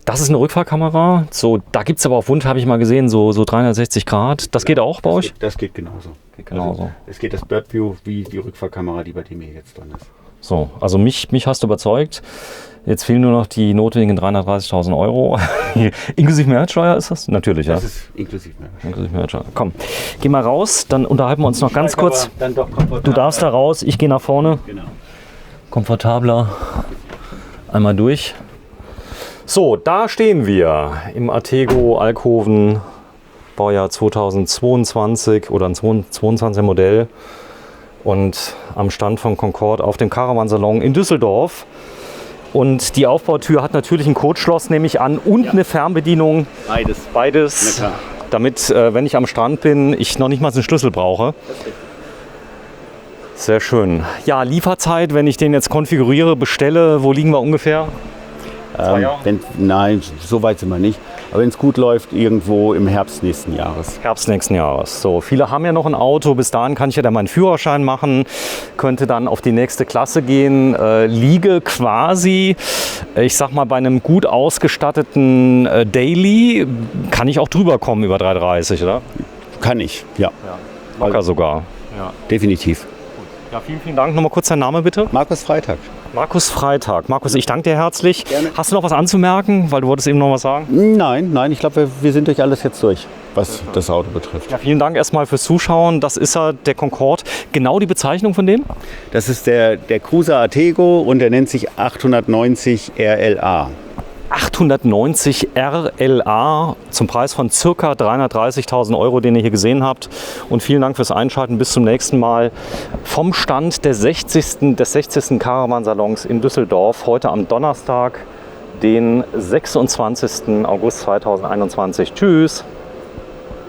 Das ist eine Rückfahrkamera. So, da gibt es aber auf Wunsch, habe ich mal gesehen, so 360 Grad. Das geht auch bei euch? Das geht genauso. Also, es geht das Birdview wie die Rückfahrkamera, die bei dem hier jetzt drin ist. So, also mich hast du überzeugt. Jetzt fehlen nur noch die notwendigen 330.000 Euro. Inklusive Mehrwertsteuer ist das? Natürlich, ja. Das ist inklusive Mehrwertsteuer. Inklusive Mehrwertsteuer. Komm, geh mal raus, dann unterhalten wir uns noch ganz kurz. Dann doch komfortabler. Du darfst da raus, ich gehe nach vorne. Genau. Komfortabler. Einmal durch. So, da stehen wir im Artego Alkoven, Baujahr 2022 oder ein 22er Modell. Und am Stand von Concorde auf dem Caravansalon in Düsseldorf. Und die Aufbautür hat natürlich ein Codeschloss, nehme ich an, und eine Fernbedienung. Beides. Damit, wenn ich am Strand bin, ich noch nicht mal einen Schlüssel brauche. Sehr schön. Ja, Lieferzeit, wenn ich den jetzt konfiguriere, bestelle, wo liegen wir ungefähr? 2 Jahre? Nein, so weit sind wir nicht. Aber wenn es gut läuft, irgendwo im Herbst nächsten Jahres. Herbst nächsten Jahres. So, viele haben ja noch ein Auto. Bis dahin kann ich ja dann meinen Führerschein machen, könnte dann auf die nächste Klasse gehen. Liege quasi, ich sag mal, bei einem gut ausgestatteten Daily, kann ich auch drüber kommen über 330, oder? Kann ich, ja. Locker sogar. Ja. Definitiv. Ja, vielen Dank. Nochmal kurz dein Name bitte. Markus Freitag. Markus Freitag. Markus, ich danke dir herzlich. Gerne. Hast du noch was anzumerken? Weil du wolltest eben noch was sagen. Nein, ich glaube, wir sind durch alles jetzt durch, was das Auto betrifft. Ja, vielen Dank erstmal fürs Zuschauen. Das ist ja der Concorde. Genau die Bezeichnung von dem? Das ist der Cruiser Artego und der nennt sich 890 RLA. 890 RLA zum Preis von ca. 330.000 Euro, den ihr hier gesehen habt. Und vielen Dank fürs Einschalten. Bis zum nächsten Mal vom Stand des 60. Caravansalons in Düsseldorf. Heute am Donnerstag, den 26. August 2021. Tschüss!